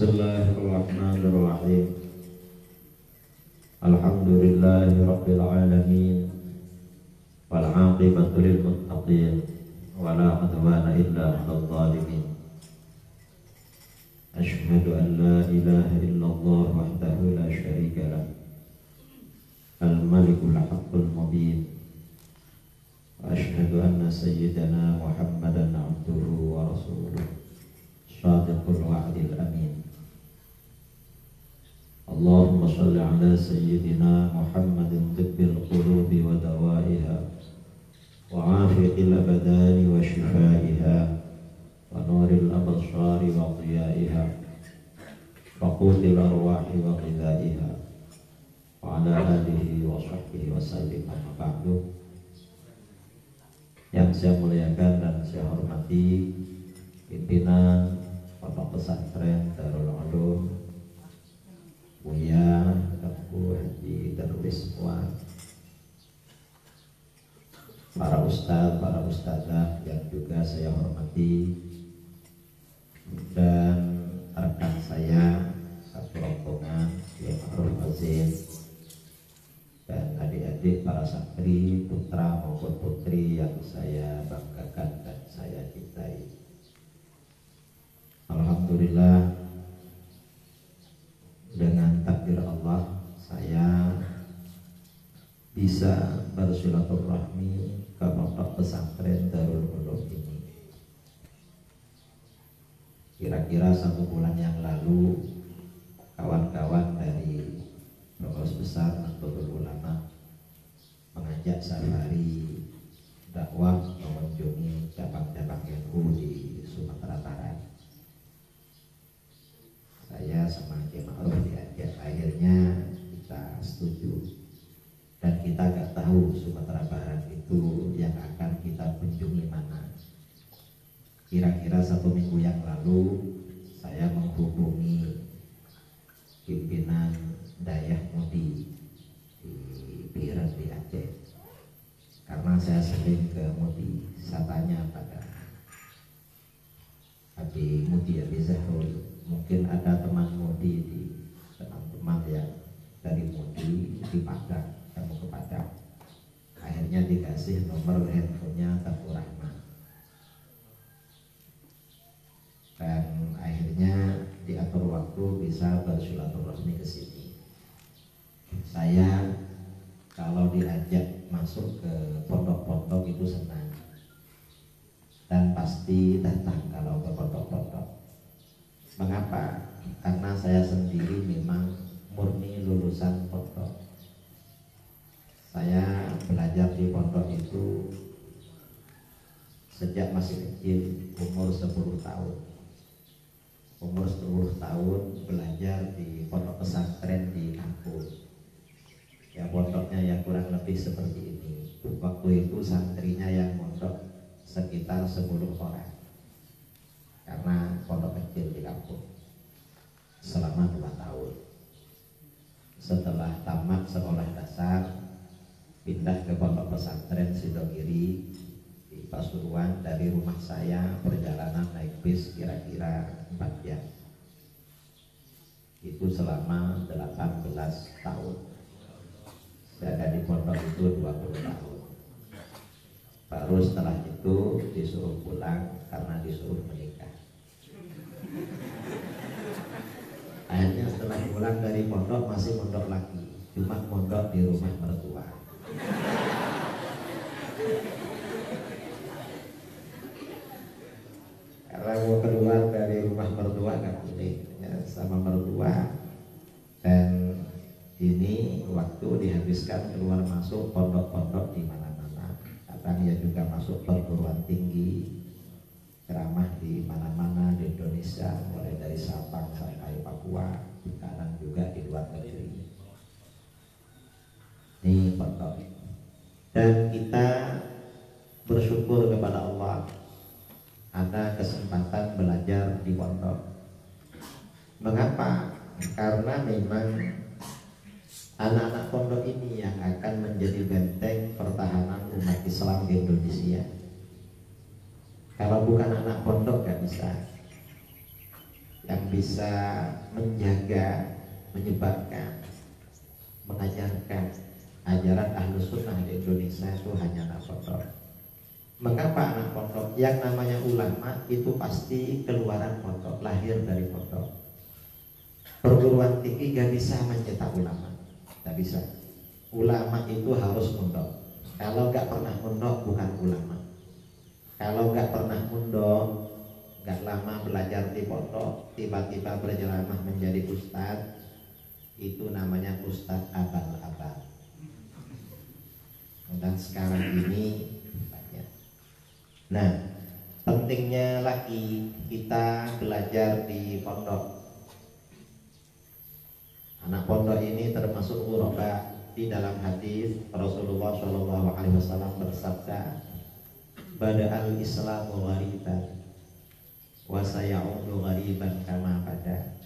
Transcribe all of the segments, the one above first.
Bismillahirrahmanirrahim. Alhamdulillahi rabbil alamin. Wal 'aqibatu lil muttaqin. Wa la 'udwana illa 'alal zalimin. Asyhadu an la ilaha illallah wahdahu la syarika lah. Al-malikul haqqul mubin. Wa asyhadu anna sayyidana Muhammadan 'abduhu wa rasuluh. Shadiqul wa'dil amin. Allahumma shalli ala sayyidina Muhammadin tibbil qulubi wa dawaiha wa afiqil abadani wa shifaiha wa nuril absari wa dhiyaiha wa qutil arwahi wa ghidaiha wa ala alihi wa sahbihi wa sallim. Amma ba'du. Yang saya muliakan dan saya hormati pimpinan Pondok Pesantren Darul Ulum, Buya Tengku Haji Darwis Muar, para ustadz, para ustadzah yang juga saya hormati, dan rekan saya satu rombongan yang Ma'ruf Azin, dan adik-adik para santri putra maupun putri yang saya banggakan dan saya cintai. Alhamdulillah, dengan takdir Allah saya bisa bersilaturahmi ke Pondok Pesantren Darul Ulum ini. Kira-kira 1 bulan yang lalu, kawan-kawan dari Pengurus Besar Nahdlatul Ulama mengajak safari dakwah mengunjungi cabang-cabang NU di Sumatera Barat. Saya sama Kiai Ma'ruf diajak, akhirnya kita setuju, dan kita gak tahu Sumatera Barat itu yang akan kita kunjungi mana. Kira-kira 1 minggu yang lalu saya menghubungi pimpinan Dayah Mudi di Biren di Aceh, karena saya sering ke Mudi. Saya tanya pada Abi Mudi, Abi Zahrul, mungkin ada teman Mudi di teman-teman yang dari Mudi di Padang, kamu ke Padang. Akhirnya dikasih nomor handphonenya Tengku Rahman, dan akhirnya diatur waktu bisa bersilaturahmi ke sini. Saya kalau diajak masuk ke pondok-pondok itu senang, dan pasti datang kalau ke pondok-pondok. Mengapa? Karena saya sendiri memang murni lulusan pondok. Saya belajar di pondok itu sejak masih kecil, umur 10 tahun. Umur 10 tahun belajar di Pondok Pesantren di kampung. Ya, pondoknya yang kurang lebih seperti ini. Waktu itu santrinya yang mondok sekitar 10 orang, karena pondok kecil di kampung, selama 2 tahun. Setelah tamat sekolah dasar, pindah ke Pondok Pesantren Sidogiri di Pasuruan. Dari rumah saya perjalanan naik bis kira-kira 4 jam. Itu selama 18 tahun. Saya ada di pondok itu 20 tahun. Baru setelah itu disuruh pulang karena disuruh menikah. Akhirnya setelah pulang dari pondok masih mondok lagi, cuma mondok di rumah mertua. Karena mau keluar dari rumah mertua nggak boleh, ya, sama mertua. Dan ini waktu dihabiskan keluar masuk pondok-pondok di mana-mana. Kadang ya juga masuk perguruan tinggi, ceramah di mana-mana di Indonesia, mulai dari Sabang sampai Papua, kadang juga di luar negeri. Ini pondok. Dan kita bersyukur kepada Allah ada kesempatan belajar di pondok. Mengapa? Karena memang anak-anak pondok ini yang akan menjadi benteng pertahanan umat Islam di Indonesia. Kalau bukan anak pondok gak bisa. Yang bisa menjaga, menyebarkan, mengajarkan ajaran Ahlus Sunnah di Indonesia itu hanya anak pondok. Mengapa anak pondok? Yang namanya ulama itu pasti keluaran pondok, lahir dari pondok. Perguruan tinggi gak bisa mencetak ulama, gak bisa. Ulama itu harus mondok. Kalau gak pernah mondok bukan ulama. Kalau gak pernah mondok, gak lama belajar di pondok, tiba-tiba berjelamah menjadi ustadz, itu namanya ustadz abal-abal. Dan sekarang ini banyak. Nah, pentingnya lagi kita belajar di pondok. Anak pondok ini termasuk ghuraba. Di dalam hadis Rasulullah SAW bersabda, "Bada'al Islamu ghariban wa sayaudu ghariban kama bada."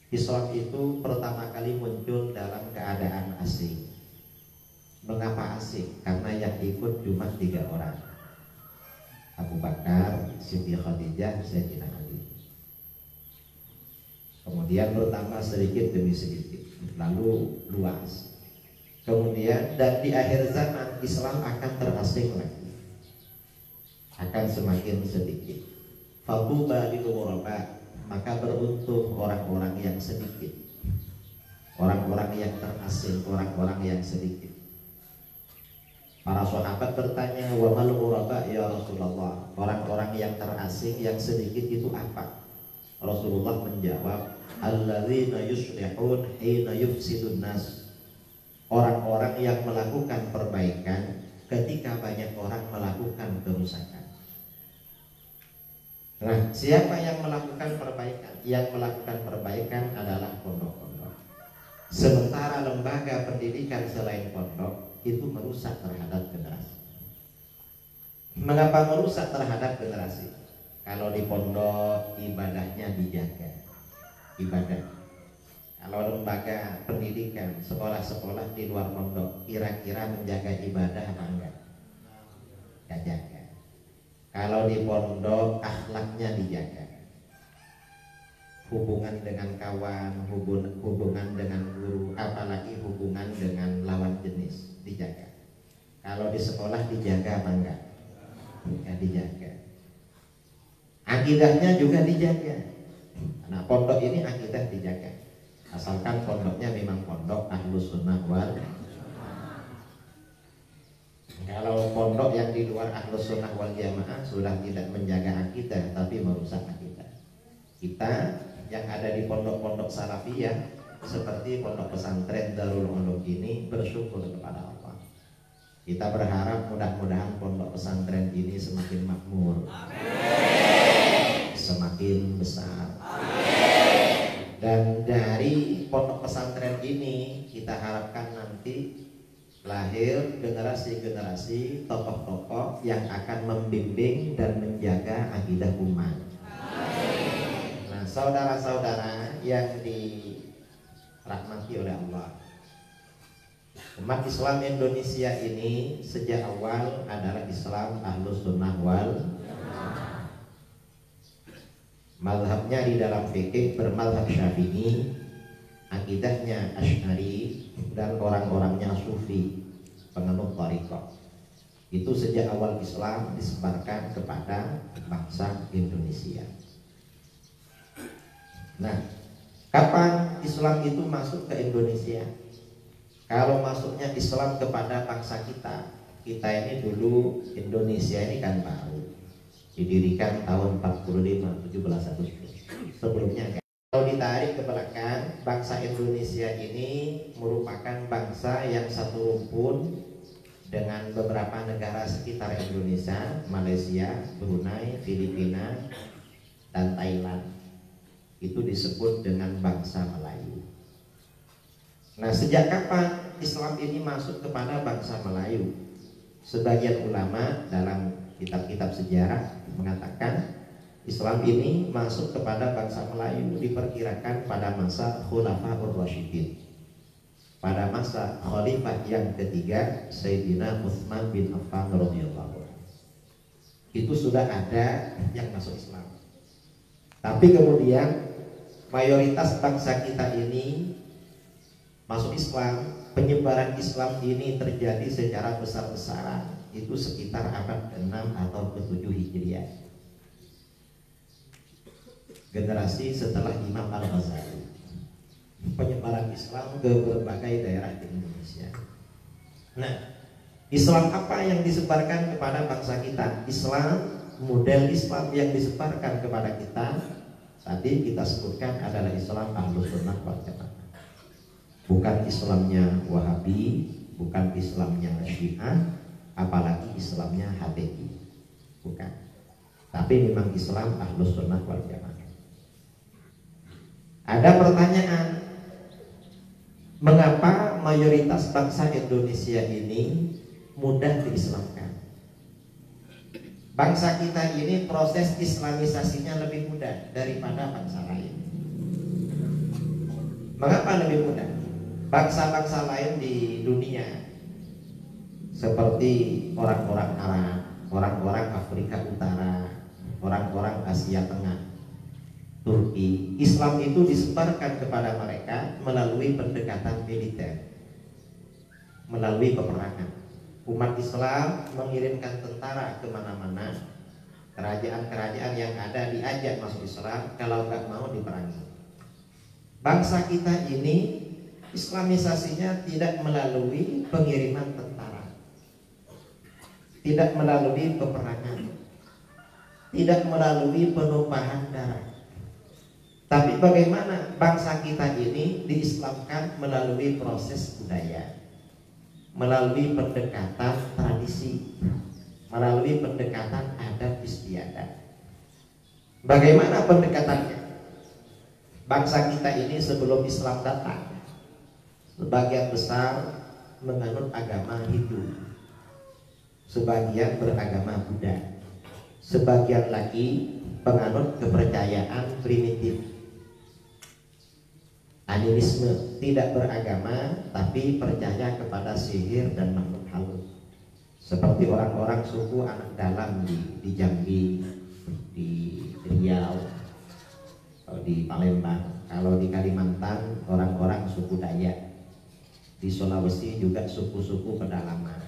Islam itu pertama kali muncul dalam keadaan asing. Mengapa asing? Karena yang ikut cuma 3 orang, Abu Bakar, Siti Khadijah, Sayyidina Ali. Kemudian bertambah sedikit demi sedikit, lalu luas. Kemudian dan di akhir zaman Islam akan terasing lagi, akan semakin sedikit. Faquba lil ghuraba, maka beruntung orang-orang yang sedikit, orang-orang yang terasing, orang-orang yang sedikit. Para sahabat bertanya, wa mal ghuraba ya Rasulullah, orang-orang yang terasing, yang sedikit itu apa? Rasulullah menjawab, alladzina yuslihun hina yufsidun nas, orang-orang yang melakukan perbaikan ketika banyak orang melakukan kerusakan. Nah, siapa yang melakukan perbaikan? Yang melakukan perbaikan adalah pondok-pondok. Sementara lembaga pendidikan selain pondok itu merusak terhadap generasi. Mengapa merusak terhadap generasi? Kalau di pondok ibadahnya dijaga, ibadah. Kalau lembaga pendidikan, sekolah-sekolah di luar pondok kira-kira menjaga ibadah apa enggak? Enggak jaga. Kalau di pondok akhlaknya dijaga, hubungan dengan kawan, hubungan dengan guru, apalagi hubungan dengan lawan jenis dijaga. Kalau di sekolah dijaga apa enggak? Enggak dijaga. Akidahnya juga dijaga. Nah, pondok ini akidah dijaga, asalkan pondoknya memang pondok Ahlus Sunnah wal. Kalau pondok yang di luar Ahlus Sunnah wal Jamaah sudah tidak menjaga akidah tapi merusak akidah. Kita yang ada di pondok-pondok salafiyah seperti pondok pesantren Darul Ulum ini bersyukur kepada Allah. Kita berharap mudah-mudahan pondok pesantren ini semakin makmur, semakin besar. Dan dari pondok pesantren ini kita harapkan nanti lahir generasi-generasi tokoh-tokoh yang akan membimbing dan menjaga akidah umat. Nah, saudara-saudara yang dirahmati oleh Allah, umat Islam Indonesia ini sejak awal adalah Islam Ahlus Sunnah wal. Mazhabnya di dalam fikih bermazhab Syafi'i, akidahnya Asy'ari, dan orang-orangnya Sufi, penganut thariqah. Itu sejak awal Islam disebarkan kepada bangsa Indonesia. Nah, kapan Islam itu masuk ke Indonesia? Kalau masuknya Islam kepada bangsa kita ini dulu Indonesia ini kan baru didirikan tahun 45, 17 Agustus. Sebelumnya enggak. Kalau ditarik ke belakang, bangsa Indonesia ini merupakan bangsa yang satu rumpun dengan beberapa negara sekitar Indonesia, Malaysia, Brunei, Filipina, dan Thailand. Itu disebut dengan bangsa Melayu. Nah, sejak kapan Islam ini masuk kepada bangsa Melayu? Sebagian ulama dalam kitab-kitab sejarah mengatakan Islam ini masuk kepada bangsa Melayu diperkirakan pada masa Khulafaur Rasyidin, pada masa khalifah yang ketiga Sayyidina Utsman bin Affan radhiyallahu anhu. Itu sudah ada yang masuk Islam. Tapi kemudian mayoritas bangsa kita ini masuk Islam, penyebaran Islam ini terjadi secara besar-besaran itu sekitar abad ke-6 atau ke-7 Hijriah. Generasi setelah Imam Al-Ghazali. Penyebaran Islam ke berbagai daerah di Indonesia. Nah, Islam apa yang disebarkan kepada bangsa kita? Islam, model Islam yang disebarkan kepada kita tadi kita sebutkan adalah Islam Ahlus Sunnah wal Jamaah. Bukan Islamnya Wahabi, bukan Islamnya Syiah, apalagi Islamnya HTI. Bukan. Tapi memang Islam Ahlus Sunnah wal Jamaah. Ada pertanyaan, mengapa mayoritas bangsa Indonesia ini mudah diislamkan? Bangsa kita ini proses islamisasinya lebih mudah daripada bangsa lain. Mengapa lebih mudah? Bangsa-bangsa lain di dunia seperti orang-orang Arab, orang-orang Afrika Utara, orang-orang Asia Tengah, Turki, Islam itu disebarkan kepada mereka melalui pendekatan militer, melalui peperangan. Umat Islam mengirimkan tentara kemana-mana, kerajaan-kerajaan yang ada diajak masuk Islam, kalau nggak mau diperangi. Bangsa kita ini islamisasinya tidak melalui pengiriman tentara, tidak melalui peperangan, tidak melalui penumpahan darah. Tapi bagaimana bangsa kita ini diislamkan melalui proses budaya, melalui pendekatan tradisi, melalui pendekatan adat istiadat. Bagaimana pendekatannya? Bangsa kita ini sebelum Islam datang, sebagian besar menganut agama Hindu, sebagian beragama Buddha, sebagian lagi penganut kepercayaan primitif, animisme, tidak beragama tapi percaya kepada sihir dan makhluk halus, seperti orang-orang suku anak dalam di Jambi, di Riau, di Palembang. Kalau di Kalimantan orang-orang suku Dayak, di Sulawesi juga suku-suku pedalaman.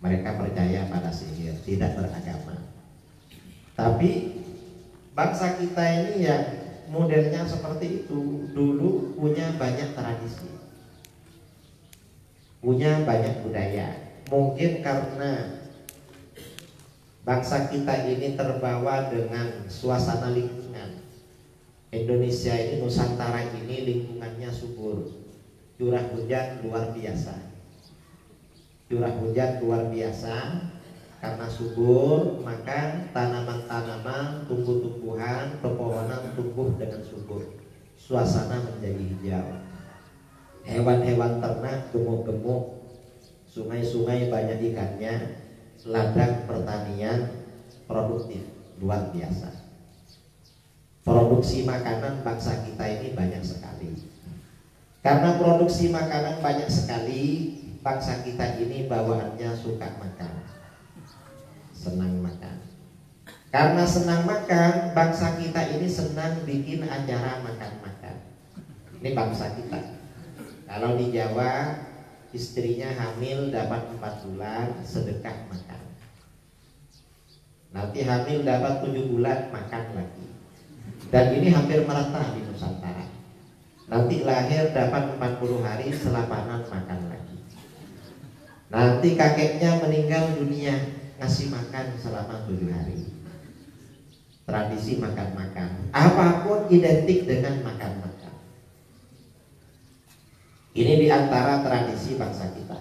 Mereka percaya pada sihir, tidak beragama. Tapi bangsa kita ini yang modelnya seperti itu, dulu punya banyak tradisi, punya banyak budaya. Mungkin karena bangsa kita ini terbawa dengan suasana lingkungan. Indonesia ini, Nusantara ini lingkungannya subur, curah hujan luar biasa, curah hujan luar biasa. Karena subur, maka tanaman-tanaman, tumbuh-tumbuhan, pepohonan tumbuh dengan subur. Suasana menjadi hijau. Hewan-hewan ternak gemuk-gemuk, sungai-sungai banyak ikannya, ladang pertanian produktif luar biasa. Produksi makanan bangsa kita ini banyak sekali. Karena produksi makanan banyak sekali, bangsa kita ini bawaannya suka makan, senang makan. Karena senang makan, bangsa kita ini senang bikin acara makan-makan. Ini bangsa kita. Kalau di Jawa, istrinya hamil dapat 4 bulan sedekah makan. Nanti hamil dapat 7 bulan makan lagi. Dan ini hampir merata di Nusantara. Nanti lahir dapat 40 hari selapanan makan lagi. Nanti kakeknya meninggal dunia, ngasih makan selama 7 hari. Tradisi makan-makan, apapun identik dengan makan-makan. Ini diantara tradisi bangsa kita.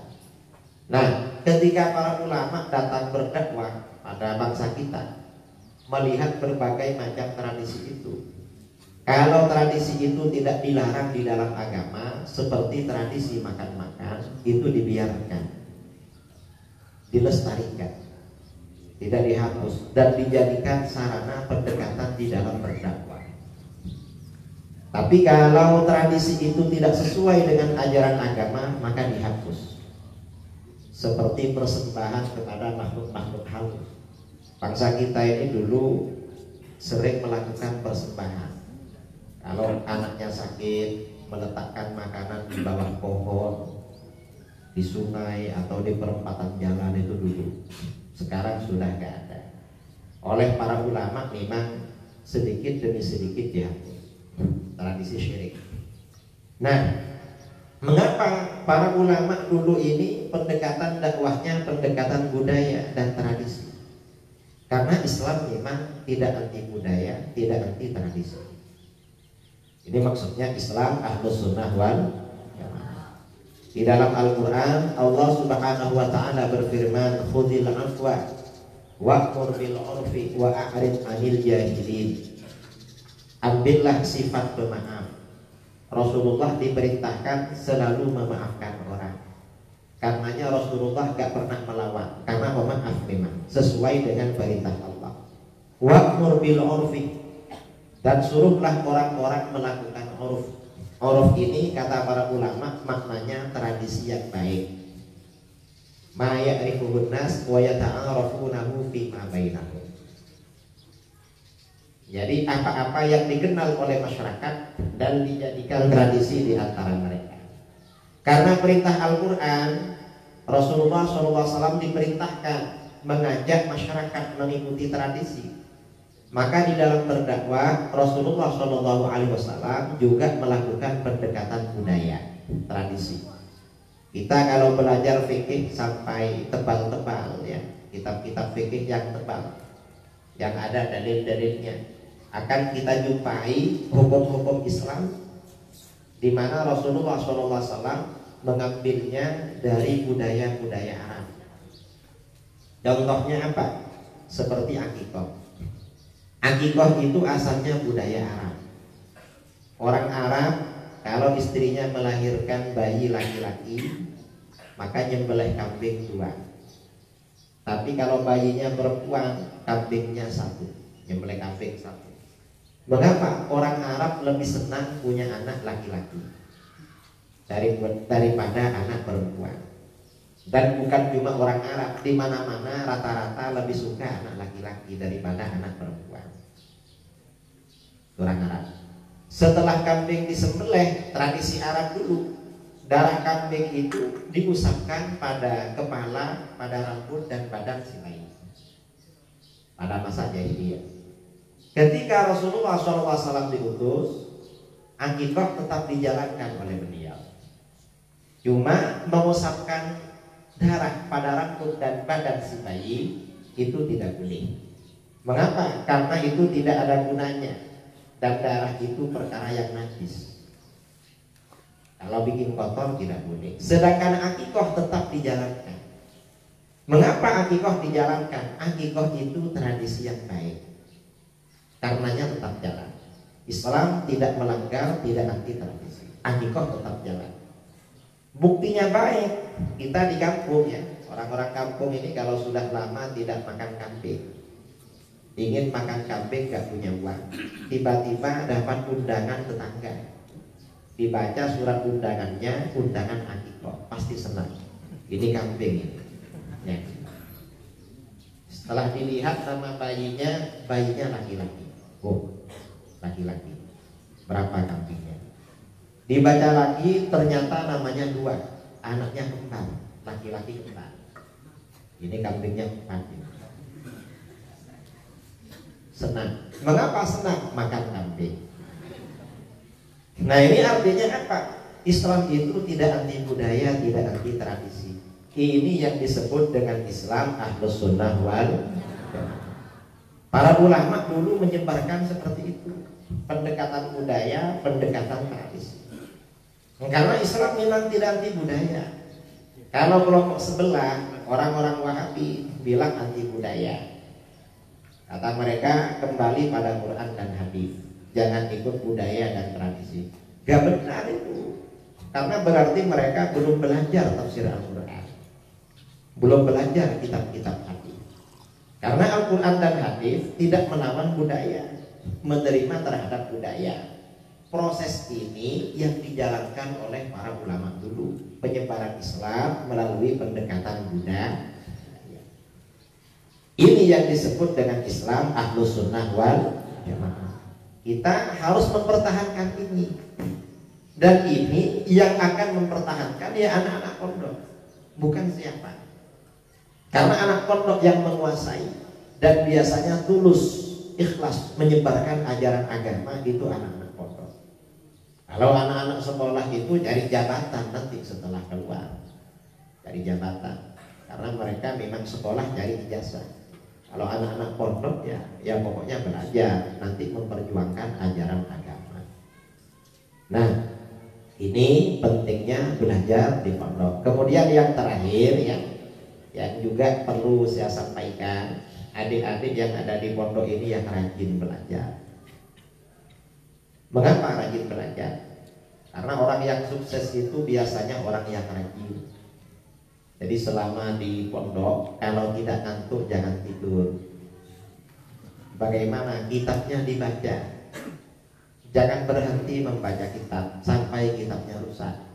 Nah, ketika para ulama datang berdakwah pada bangsa kita, melihat berbagai macam tradisi itu, kalau tradisi itu tidak dilarang di dalam agama, seperti tradisi makan-makan, itu dibiarkan, dilestarikan, tidak dihapus, dan dijadikan sarana pendekatan di dalam berdakwah. Tapi kalau tradisi itu tidak sesuai dengan ajaran agama, maka dihapus, seperti persembahan kepada makhluk-makhluk halus. Bangsa kita ini dulu sering melakukan persembahan Kalau anaknya sakit, meletakkan makanan di bawah pohon, di sungai atau di perempatan jalan itu dulu. Sekarang sudah nggak ada. Oleh para ulama memang sedikit demi sedikit ya tradisi syirik. Nah, mengapa para ulama dulu ini pendekatan dakwahnya pendekatan budaya dan tradisi? Karena Islam memang tidak anti budaya, tidak anti tradisi. Ini maksudnya Islam ahlus sunnah wal jamaah. Di dalam Al-Quran Allah subhanahu wa ta'ala berfirman, khudhil afwa wa'mur bil urfi wa a'rid 'anil jahilin. Ambillah sifat pemaaf. Rasulullah diperintahkan selalu memaafkan orang. Karenanya Rasulullah gak pernah melawan, karena pemaaf memang sesuai dengan perintah Allah. Wa'mur bil urfi, dan suruhlah orang-orang melakukan uruf. Uruf ini kata para ulama maknanya tradisi yang baik. Ma ya'rifuhun nas wa yata'arafunahu fima bainahum. Jadi apa-apa yang dikenal oleh masyarakat dan dijadikan tradisi di antara mereka. Karena perintah Al-Quran, Rasulullah SAW diperintahkan mengajak masyarakat mengikuti tradisi. Maka di dalam berdakwah Rasulullah SAW juga melakukan pendekatan budaya, tradisi. Kita kalau belajar fikih sampai tebal-tebal ya, kitab-kitab fikih yang tebal, yang ada dalil-dalilnya, akan kita jumpai hukum-hukum Islam di mana Rasulullah SAW mengambilnya dari budaya-budaya Arab. Contohnya apa? Seperti akikah. Akikah itu asalnya budaya Arab. Orang Arab kalau istrinya melahirkan bayi laki-laki, maka nyembelih kambing 2. Tapi kalau bayinya perempuan, kambingnya 1, nyembelih kambing 1. Mengapa orang Arab lebih senang punya anak laki-laki daripada anak perempuan? Dan bukan cuma orang Arab, di mana-mana rata-rata lebih suka anak laki-laki daripada anak perempuan. Orang Arab. Setelah kambing disembelih, tradisi Arab dulu, darah kambing itu diusapkan pada kepala, pada rambut dan badan si bayi. Pada masa jahiliyah. Ketika Rasulullah SAW diutus, akikah tetap dijalankan oleh beliau. Cuma mengusapkan darah pada rambut dan badan si bayi itu tidak boleh. Mengapa? Karena itu tidak ada gunanya, dan darah itu perkara yang najis. Kalau bikin kotor tidak boleh. Sedangkan akikah tetap dijalankan. Mengapa akikah dijalankan? Akikah itu tradisi yang baik. Karenanya tetap jalan. Islam tidak melanggar, tidak anti tradisi. Akikah tetap jalan. Buktinya baik. Kita di kampung ya, orang-orang kampung ini kalau sudah lama tidak makan kambing, ingin makan kambing gak punya uang, tiba-tiba dapat undangan tetangga, dibaca surat undangannya, undangan akikah, pasti senang. Ini kambing ini. Ya. Setelah dilihat nama bayinya, bayinya laki-laki. Oh, laki-laki. Berapa kambingnya? Dibaca lagi, ternyata namanya 2, anaknya kembar, laki-laki kembar. Ini kambingnya 4. Senang. Mengapa senang? Makan kambing. Nah ini artinya apa? Islam itu tidak anti budaya, tidak anti tradisi. Ini yang disebut dengan Islam ahlus sunnah wal jamaah. Para ulama dulu menyebarkan seperti itu, pendekatan budaya, pendekatan tradisi. Karena Islam memang tidak anti budaya. Kalau kelompok sebelah, orang-orang Wahabi bilang anti budaya. Kata mereka kembali pada Quran dan hadis, jangan ikut budaya dan tradisi. Gak benar itu, karena berarti mereka belum belajar tafsir Al-Quran, belum belajar kitab-kitab hadis. Karena Al-Quran dan hadis tidak melawan budaya, menerima terhadap budaya. Proses ini yang dijalankan oleh para ulama dulu, penyebaran Islam melalui pendekatan budaya. Ini yang disebut dengan Islam ahlus sunnah wal jamaah. Kita harus mempertahankan ini. Dan ini yang akan mempertahankan ya anak-anak pondok, bukan siapa. Karena anak pondok yang menguasai dan biasanya tulus, ikhlas menyebarkan ajaran agama itu anak-anak pondok. Kalau anak-anak sekolah itu cari jabatan nanti setelah keluar, cari jabatan. Karena mereka memang sekolah cari ijazah. Kalau anak-anak pondok ya pokoknya belajar, nanti memperjuangkan ajaran agama. Nah, ini pentingnya belajar di pondok. Kemudian yang terakhir ya, yang juga perlu saya sampaikan, adik-adik yang ada di pondok ini yang rajin belajar. Mengapa rajin belajar? Karena orang yang sukses itu biasanya orang yang rajin. Jadi selama di pondok, kalau tidak ngantuk jangan tidur. Bagaimana? Kitabnya dibaca. Jangan berhenti membaca kitab sampai kitabnya rusak.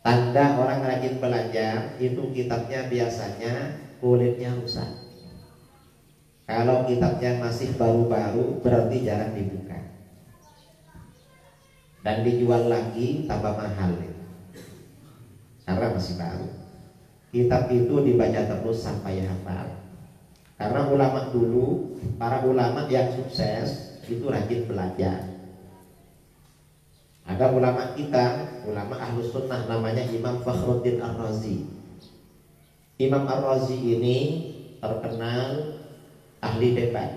Tanda orang rajin belajar itu kitabnya biasanya kulitnya rusak. Kalau kitabnya masih baru-baru berarti jarang dibuka. Dan dijual lagi tambah mahal itu. Karena masih baru. Kitab itu dibaca terus sampai hafal. Karena ulama dulu, para ulama yang sukses itu rajin belajar. Ada ulama kita, ulama Ahlus Sunnah namanya Imam Fakhruddin Ar-Razi. Imam Ar-Razi ini terkenal ahli debat.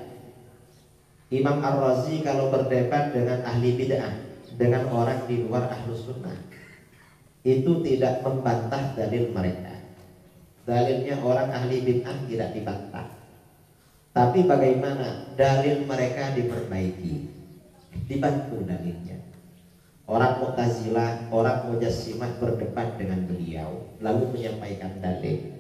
Imam Ar-Razi kalau berdebat dengan ahli bid'ah, dengan orang di luar Ahlus Sunnah, itu tidak membantah dalil mereka. Dalilnya orang ahli bid'ah tidak dibantah. Tapi bagaimana dalil mereka diperbaiki, dibantu dalilnya. Orang Mu'tazilah, orang Mujassimah berdebat dengan beliau, lalu menyampaikan dalil.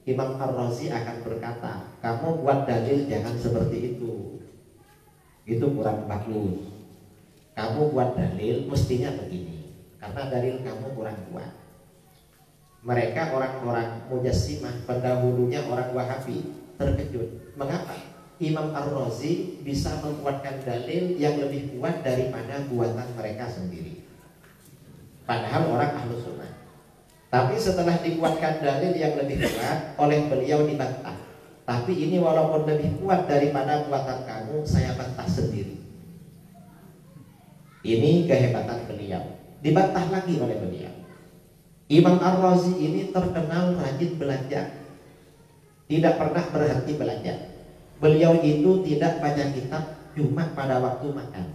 Imam Ar-Razi akan berkata, kamu buat dalil jangan seperti itu kurang bagus. Kamu buat dalil mestinya begini, karena dalil kamu kurang kuat. Mereka orang-orang Mujassimah, pendahulunya orang Wahabi, terkejut. Mengapa? Imam Ar-Razi bisa membuatkan dalil yang lebih kuat daripada buatan mereka sendiri. Padahal orang Ahlus Sunnah. Tapi setelah dibuatkan dalil yang lebih kuat oleh beliau dibantah. Tapi ini walaupun lebih kuat daripada buatan kamu, saya bantah sendiri. Ini kehebatan beliau. Dibantah lagi oleh beliau. Imam Ar-Razi ini terkenal rajin belajar, tidak pernah berhenti belajar. Beliau itu tidak baca kitab cuma pada waktu makan.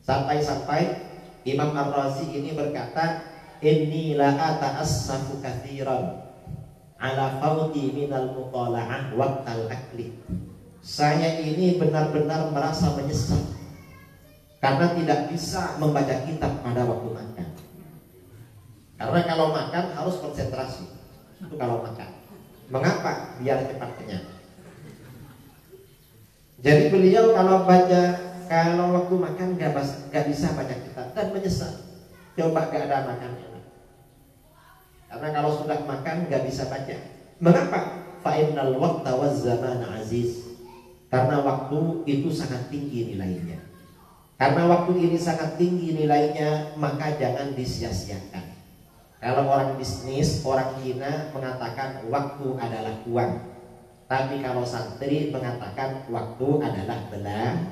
Sampai-sampai Imam Ar-Razi ini berkata, inni la ata'assafu katsiran ala fawti minal mutala'ah waqtal akli. Saya ini benar-benar merasa menyesal karena tidak bisa membaca kitab pada waktu makan. Karena kalau makan harus konsentrasi. Itu kalau makan. Mengapa? Biar cepat kenyang. Jadi beliau kalau waktu makan gak bisa baca kitab dan menyesal. Coba gak ada makannya. Karena kalau sudah makan gak bisa baca. Mengapa? Fa'innal waqta waz zamana aziz. Karena waktu itu sangat tinggi nilainya. Karena waktu ini sangat tinggi nilainya, maka jangan disia-siakan. Kalau orang bisnis, orang Cina mengatakan waktu adalah uang. Tapi kalau santri mengatakan waktu adalah belajar.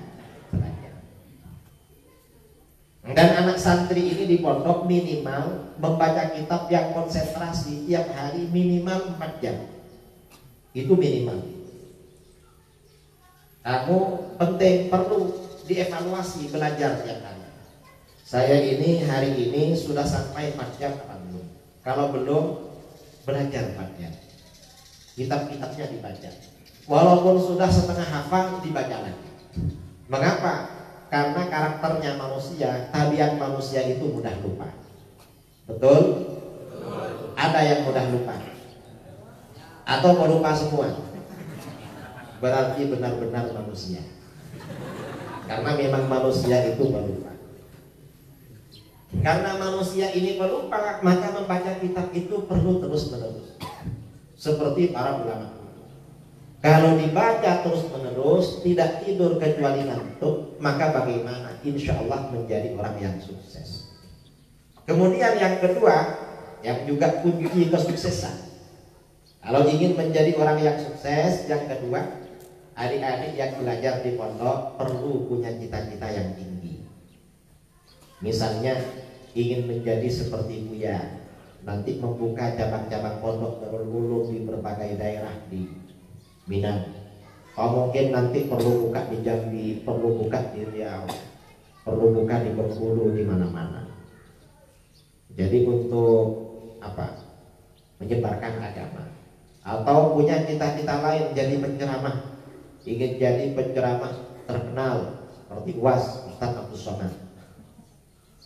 Dan anak santri ini di pondok minimal membaca kitab yang konsentrasi tiap hari minimal 4 jam. Itu minimal. Kamu penting, perlu dievaluasi belajar tiap hari. Saya ini hari ini sudah sampai 4 jam apa belum? Kalau belum, belajar 4 jam. Kitab-kitabnya dibaca. Walaupun sudah setengah hafal, dibaca lagi. Mengapa? Karena karakternya manusia, tabiat manusia itu mudah lupa. Betul? Ada yang mudah lupa? Atau mau lupa semua? Berarti benar-benar manusia. Karena memang manusia itu pelupa. Karena manusia ini pelupa, maka membaca kitab itu perlu terus-menerus. Seperti para ulama. Kalau dibaca terus-menerus, tidak tidur kecuali ngantuk, maka bagaimana? Insya Allah menjadi orang yang sukses. Kemudian yang kedua, yang juga kunci kesuksesan. Kalau ingin menjadi orang yang sukses, yang kedua, adik-adik yang belajar di pondok perlu punya cita-cita yang tinggi. Misalnya ingin menjadi seperti Buya, nanti membuka cabang-cabang pondok Darul Ulum di berbagai daerah di Minang. Mungkin nanti perlu buka di Jambi, perlu buka di Riau, perlu buka di Bengkulu, di mana-mana. Jadi untuk apa? Menyebarkan agama. Atau punya cita-cita lain, jadi penceramah, ingin jadi penceramah terkenal seperti UAS, Ustaz Abdul Somad.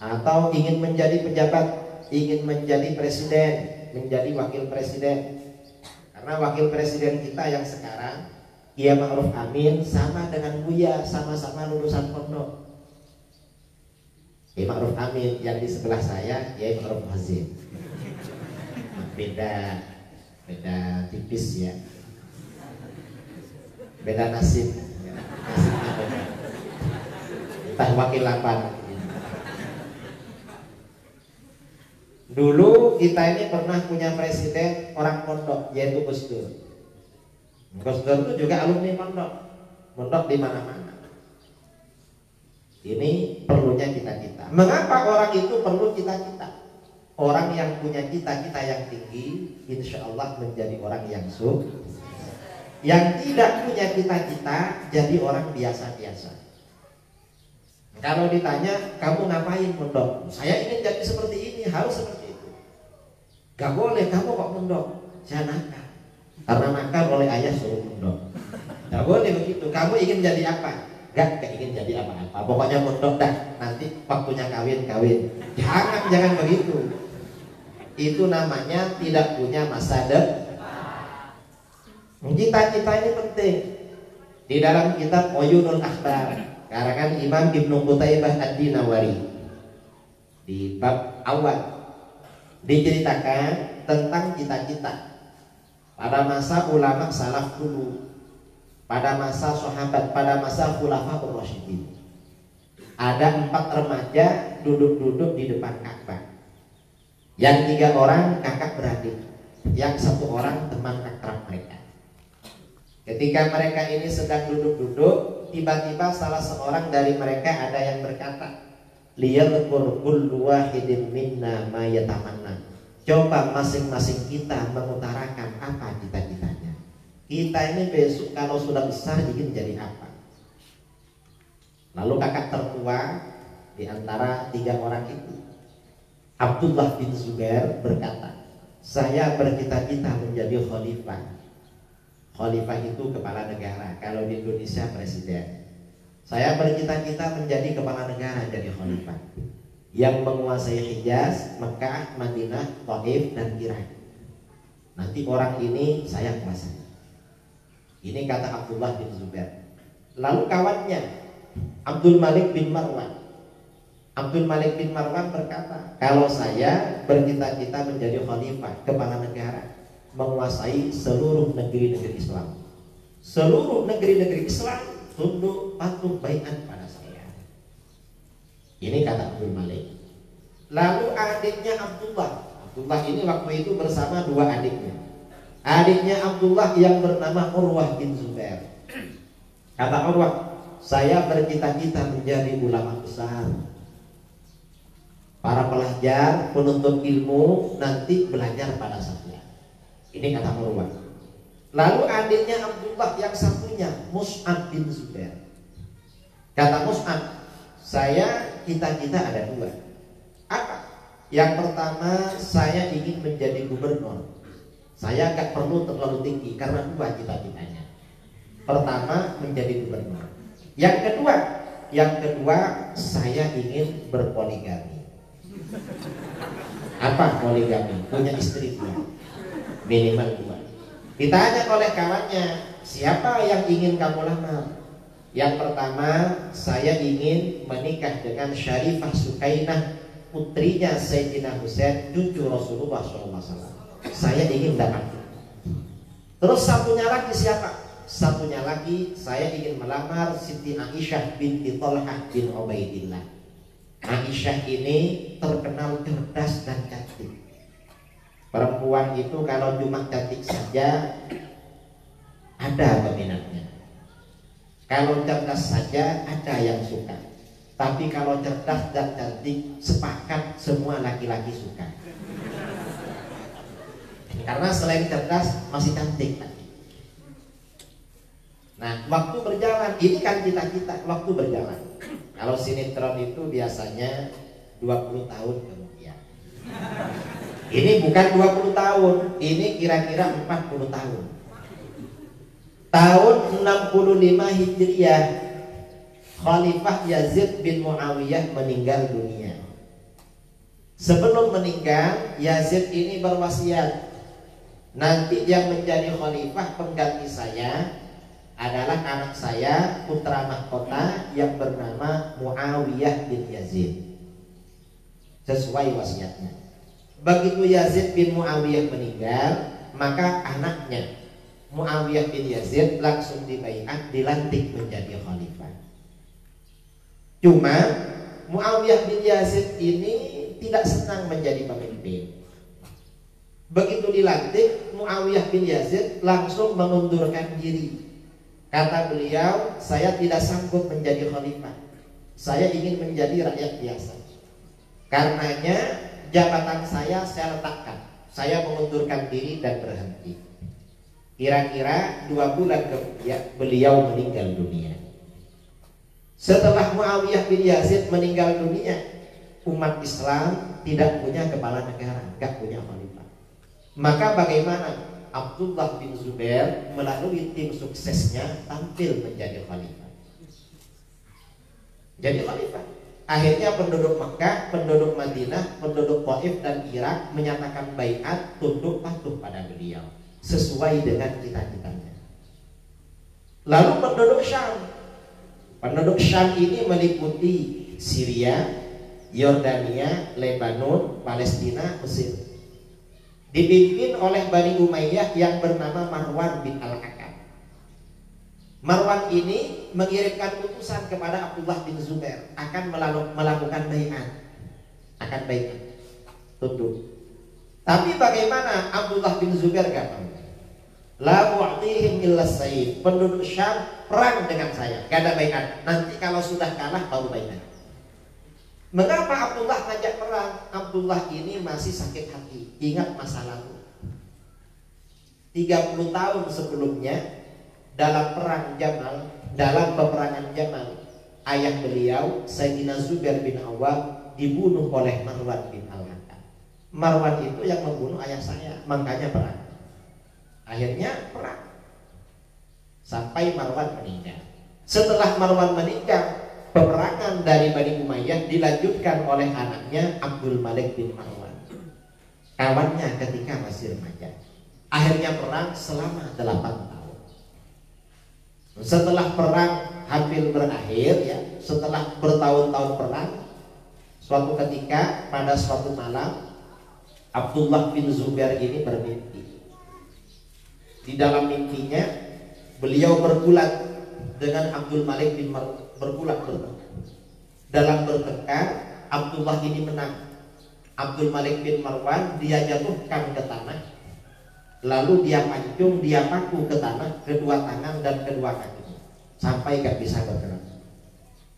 Atau ingin menjadi pejabat, ingin menjadi presiden, menjadi wakil presiden. Karena wakil presiden kita yang sekarang, Kiai Ma'ruf Amin, sama dengan Buya, sama-sama lulusan pondok. Kiai Ma'ruf Amin yang di sebelah saya, Kiai Ma'ruf Hazim. Beda tipis ya, beda nasib. Nasibnya beda. Entah wakil apa. Dulu kita ini pernah punya presiden orang pondok, yaitu Gus Dur. Gus Dur itu juga alumni pondok di mana-mana. Ini perlunya cita-cita. Mengapa orang itu perlu cita-cita? Orang yang punya cita-cita yang tinggi, insya Allah menjadi orang yang sukses. Yang tidak punya cita-cita, jadi orang biasa-biasa. Kalau ditanya, kamu ngapain pondok? Saya ingin jadi seperti ini, harus seperti itu. Gak boleh, kamu kok pondok? Saya nakal. Karena nakal oleh ayah suruh pondok. Gak boleh begitu. Kamu ingin jadi apa? Gak ingin jadi apa-apa. Pokoknya pondok dah. Nanti waktunya kawin. Jangan begitu. Itu namanya tidak punya masa depan. Cita-cita ini penting. Di dalam kitab Uyunul Akhbar, karangan Imam Ibnu Qutaibah Ad-Dinawari, di bab awal diceritakan tentang cita-cita pada masa ulama salaf dulu, pada masa sahabat, pada masa khulafaur rasyidin. Ada 4 remaja duduk-duduk di depan Ka'bah. Yang 3 orang kakak beradik, yang 1 orang teman akrab mereka. Ketika mereka ini sedang duduk-duduk, tiba-tiba salah seorang dari mereka ada yang berkata, liyadhkur kullu wahidin minna ma yatamanna. Coba masing-masing kita mengutarakan apa cita-citanya. Kita ini besok kalau sudah besar ingin jadi apa? Lalu kakak tertua di antara 3 orang itu, Abdullah bin Zubair, berkata, saya bercita-cita menjadi khalifah. Khalifah itu kepala negara, kalau di Indonesia presiden. Saya bercita-cita menjadi kepala negara, jadi khalifah yang menguasai Hijaz, Mekah, Madinah, Taif, dan Irak. Nanti orang ini saya kuasai. Ini kata Abdullah bin Zubair. Lalu kawannya Abdul Malik bin Marwan. Abdul Malik bin Marwan berkata, kalau saya bercita-cita menjadi khalifah, kepala negara, menguasai seluruh negeri-negeri Islam. Seluruh negeri-negeri Islam tunduk patuh baiat pada saya. Ini kata Abdul Malik. Lalu adiknya Abdullah ini waktu itu bersama 2 adiknya. Adiknya Abdullah yang bernama Urwah bin Zubair. Kata Urwah, saya bercita-cita menjadi ulama besar. Para pelajar, penuntut ilmu nanti belajar pada saya. Ini kata Urwah. Lalu adiknya Abdullah yang satunya, Mus'ab bin Zubair. Kata Mus'ab, saya cita-cita ada 2. Apa? Yang pertama, saya ingin menjadi gubernur. Saya gak perlu terlalu tinggi karena 2 cita-citanya. Pertama, menjadi gubernur. Yang kedua, saya ingin berpoligami. Apa poligami? Punya istri 2, minimal 2. Ditanya oleh kawannya, siapa yang ingin kamu lamar? Yang pertama, saya ingin menikah dengan Syarifah Sukainah, putrinya Sayyidina Husain, cucu Rasulullah SAW. Saya ingin dapat. Terus satunya lagi siapa? satunya lagi saya ingin melamar Siti Aisyah binti Thalhah bin Ubaidillah. Aisyah ini terkenal cerdas dan cantik. Perempuan itu kalau cuma cantik saja ada peminatnya. Kalau cerdas saja ada yang suka. Tapi kalau cerdas dan cantik sepakat semua laki-laki suka. Karena selain cerdas masih cantik. Nah, waktu berjalan, ini kan cita-cita, waktu berjalan. Kalau sinetron itu biasanya 20 tahun kemudian. Ini bukan 20 tahun, ini kira-kira 40 tahun. Tahun 65 Hijriah, Khalifah Yazid bin Muawiyah meninggal dunia. Sebelum meninggal, Yazid ini berwasiat, nanti yang menjadi khalifah pengganti saya adalah anak saya, putra mahkota yang bernama Muawiyah bin Yazid. Sesuai wasiatnya. Begitu Yazid bin Muawiyah meninggal, maka anaknya Muawiyah bin Yazid langsung dibaiat, dilantik menjadi khalifah. Cuma Muawiyah bin Yazid ini tidak senang menjadi pemimpin. Begitu dilantik, Muawiyah bin Yazid langsung mengundurkan diri. Kata beliau, saya tidak sanggup menjadi khalifah. Saya ingin menjadi rakyat biasa. Karenanya jabatan saya letakkan. Saya mengundurkan diri dan berhenti. Kira-kira 2 bulan kemudian beliau meninggal dunia. Setelah Muawiyah bin Yazid meninggal dunia, umat Islam tidak punya kepala negara, tidak punya khalifah. Maka bagaimana? Abdullah bin Zubair melalui tim suksesnya tampil menjadi khalifah. Jadi khalifah. Akhirnya penduduk Makkah, penduduk Madinah, penduduk Taif dan Irak menyatakan baiat, tunduk patuh pada beliau sesuai dengan cita-citanya. Lalu penduduk Syam. Penduduk Syam ini meliputi Syria, Yordania, Lebanon, Palestina, Mesir. Dipimpin oleh Bani Umayyah yang bernama Marwan bin Al-Hakam. Marwan ini mengirimkan utusan kepada Abdullah bin Zubair akan melakukan baiat. Akan baiat, tunduk. Tapi bagaimana Abdullah bin Zubair gak mau? La mu'tihim illa sayyid. Penduduk Syam perang dengan saya, gak ada baiat. Nanti kalau sudah kalah baru baiat. Mengapa Abdullah ngajak perang? Abdullah ini masih sakit hati. Ingat masa lalu. 30 tahun sebelumnya dalam perang Jamal, dalam peperangan Jamal, ayah beliau Sayyidina Zubair bin Awwam dibunuh oleh Marwan bin Al-Hakam. Marwan itu yang membunuh ayah saya, makanya perang. Akhirnya perang sampai Marwan meninggal. Setelah Marwan meninggal, peperangan dari Bani Umayyah dilanjutkan oleh anaknya Abdul Malik bin Marwan, kawannya ketika masih remaja. Akhirnya perang selama 8 tahun. Setelah perang hampir berakhir, ya, setelah bertahun-tahun perang, suatu ketika pada suatu malam Abdullah bin Zubair ini bermimpi. Di dalam mimpinya beliau bergulat dengan Abdul Malik bin Marwan, bergulat. Dalam bertengkar, Abdullah ini menang. Abdul Malik bin Marwan dia jatuhkan ke tanah, lalu dia pancung, dia paku ke tanah kedua tangan dan kedua kaki sampai gak bisa bergerak.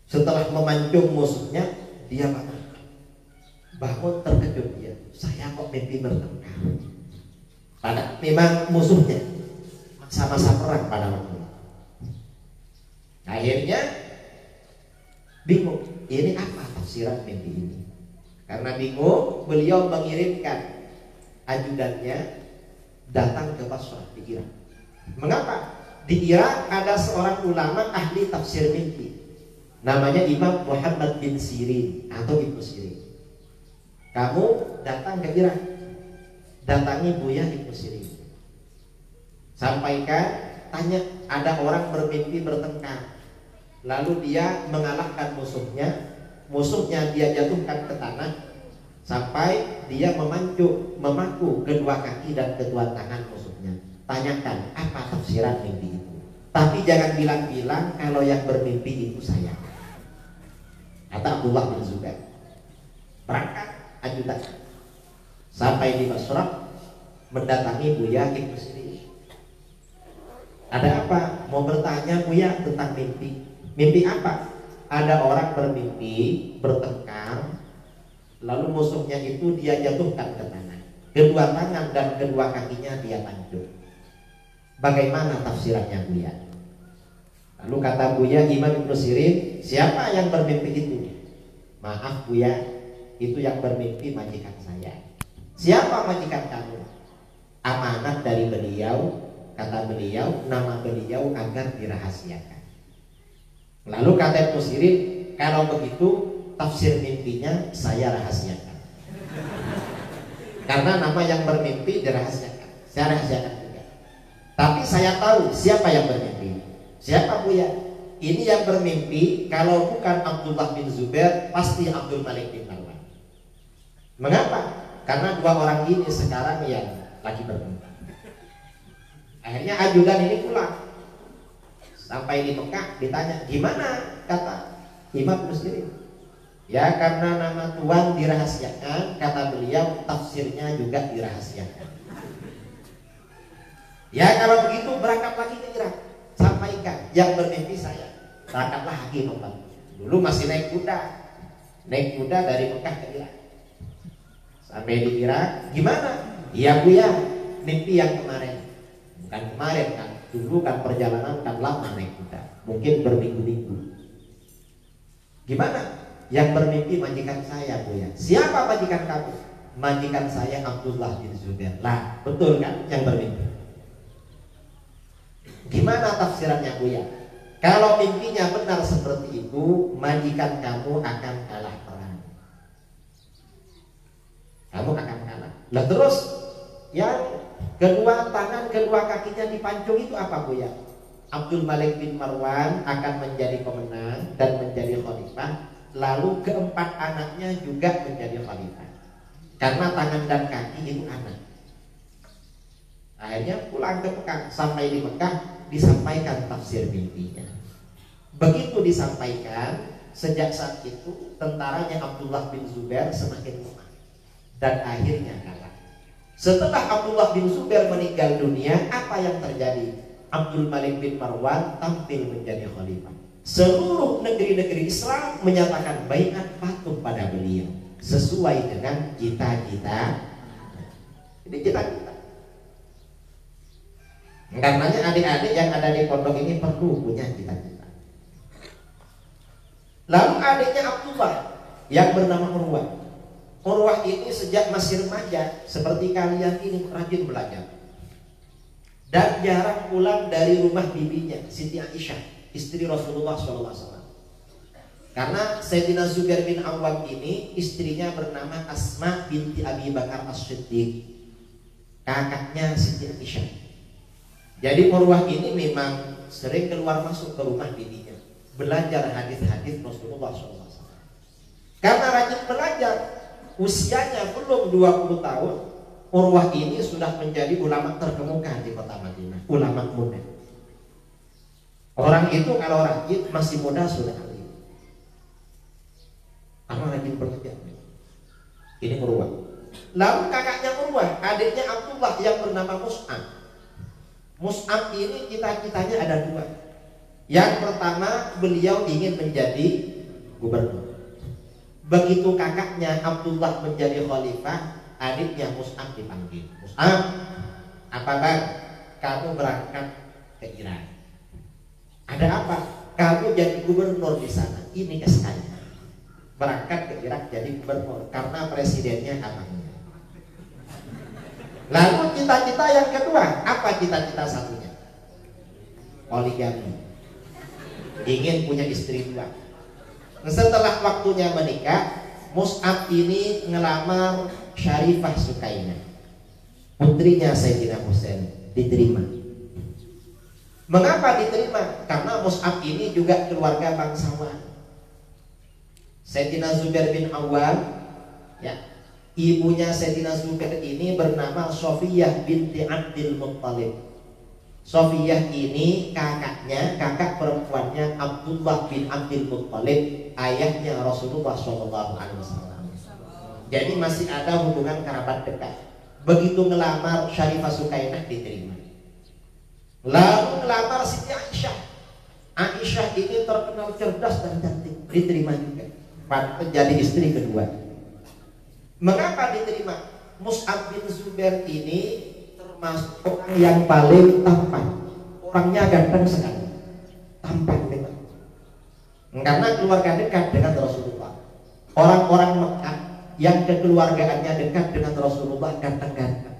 Setelah memancung musuhnya, dia bangun terkejut dia. Saya kok mimpi bertengkar? Padahal memang musuhnya masa-masa perang pada waktu itu. Akhirnya bingung, ini apa tafsiran mimpi ini? Karena bingung, beliau mengirimkan ajudannya datang ke Basrah di Irak. Mengapa? Di Irak ada seorang ulama ahli tafsir mimpi, namanya Imam Muhammad bin Sirin atau Ibnu Sirin. Kamu datang ke Irak, datangi Buya Ibnu Sirin, sampaikan, tanya, ada orang bermimpi bertengkar, lalu dia mengalahkan musuhnya dia jatuhkan ke tanah sampai dia memaku kedua kaki dan kedua tangan musuhnya. Tanyakan apa tafsiran mimpi itu. Tapi jangan bilang-bilang kalau yang bermimpi itu saya. Kata Abdullah bin Zubair. Berangkat ajudan sampai di Basrah, mendatangi Buya Ibnu Sirin. Ada apa? Mau bertanya Buya tentang mimpi. Mimpi apa? Ada orang bermimpi bertengkar, lalu musuhnya itu dia jatuhkan ke tanah. Kedua tangan dan kedua kakinya dia pancung. Bagaimana tafsirannya Buya? Lalu kata Buya Imam Ibnu Sirin, siapa yang bermimpi itu? Maaf Buya, itu yang bermimpi majikan saya. Siapa majikan kamu? Amanat dari beliau, kata beliau, nama beliau agar dirahasiakan. Lalu kata Ibnu Sirin, kalau begitu tafsir mimpinya saya rahasiakan. Karena nama yang bermimpi dirahasiakan, saya rahasiakan juga. Tapi saya tahu siapa yang bermimpi. Siapa Buya? Ini yang bermimpi kalau bukan Abdullah bin Zubair pasti Abdul Malik bin Marwan. Mengapa? Karena dua orang ini sekarang yang lagi bertengkar. Akhirnya ajudan ini pulang. Sampai di Mekah ditanya, gimana? Kata Imam Muslim. Ya karena nama Tuhan dirahasiakan, kata beliau tafsirnya juga dirahasiakan. Ya kalau begitu berangkat lagi ke Irak. Sampaikan yang bermimpi saya. Berangkatlah lagi membantu. Dulu masih naik kuda dari Mekah ke Irak. Sampai di Irak, gimana? Iya Buya, mimpi yang kemarin. Bukan kemarin kan, dulu kan perjalanan kan lama naik kuda, mungkin berminggu-minggu. Gimana? Yang bermimpi majikan saya Buya. Siapa majikan kamu? Majikan saya Abdullah bin Zubair. Lah, betul kan yang bermimpi? Gimana tafsirannya Buya? Kalau mimpinya benar seperti itu, majikan kamu akan kalah perang. Kamu akan kalah. Lah terus yang kedua tangan, kedua kakinya dipancung itu apa Buya? Abdul Malik bin Marwan akan menjadi pemenang dan menjadi khalifah. Lalu keempat anaknya juga menjadi khalifah. Karena tangan dan kaki itu anak. Akhirnya pulang ke Mekah. Sampai di Mekah disampaikan tafsir mimpinya. Begitu disampaikan, sejak saat itu tentaranya Abdullah bin Zubair semakin lemah dan akhirnya kalah. Setelah Abdullah bin Zubair meninggal dunia, apa yang terjadi? Abdul Malik bin Marwan tampil menjadi khalifah. Seluruh negeri-negeri Islam menyatakan baiat patuh pada beliau sesuai dengan cita-cita. Ini cita-cita. Karenanya adik-adik yang ada di pondok ini perlu punya cita-cita. Lalu adiknya Abdullah yang bernama Urwah. Urwah ini sejak masih remaja seperti kalian ini rajin belajar dan jarang pulang dari rumah bibinya Siti Aisyah, istri Rasulullah SAW. Karena Sayyidina Zubair bin Awwam ini istrinya bernama Asma binti Abi Bakar As-Siddiq, kakaknya Siti Aisyah. Jadi Urwah ini memang sering keluar masuk ke rumah bibinya, belajar hadis-hadis Rasulullah SAW. Karena rajin belajar, usianya belum 20 tahun, Urwah ini sudah menjadi ulama terkemuka di kota Madinah, ulama muda. Orang itu kalau rajin masih muda sudah alim. Karena rajin belajar. Ini Urwah. Lalu kakaknya Urwah, adiknya Abdullah yang bernama Mus'ab. Mus'ab ini cita-citanya ada dua. Yang pertama, beliau ingin menjadi gubernur. Begitu kakaknya Abdullah menjadi khalifah, adiknya Mus'ab dipanggil. Mus'ab, apa bang? Kamu berangkat ke Irak. Ada apa? Kamu jadi gubernur di sana. Ini SK-nya. Berangkat ke Irak jadi gubernur karena presidennya abangnya. Lalu cita-cita yang kedua, apa cita-cita satunya? Poligami. Ingin punya istri dua. Setelah waktunya menikah, Mus'ab ini ngelamar Syarifah Sukainah, putrinya Sayyidina Husain, diterima. Mengapa diterima? Karena Mus'ab ini juga keluarga bangsawan. Sayyidina Zubair bin Awwam, ya, ibunya Sayyidina Zubair ini bernama Sofiyah binti Abdul Muttalib. Sofiyah ini kakak perempuannya Abdullah bin Abdul Muttalib, ayahnya Rasulullah SAW. Jadi masih ada hubungan kerabat dekat. Begitu ngelamar Syarifah Sukainah diterima. Lalu ngelamar Siti Aisyah. Aisyah ini terkenal cerdas dan cantik, diterima juga. Jadi istri kedua. Mengapa diterima? Mus'ab bin Zubair ini termasuk orang yang paling tampan. Orangnya ganteng sekali, tampan memang. Karena keluarga dekat dengan Rasulullah. Orang-orang Mekah yang kekeluargaannya dekat dengan Rasulullah ganteng-ganteng.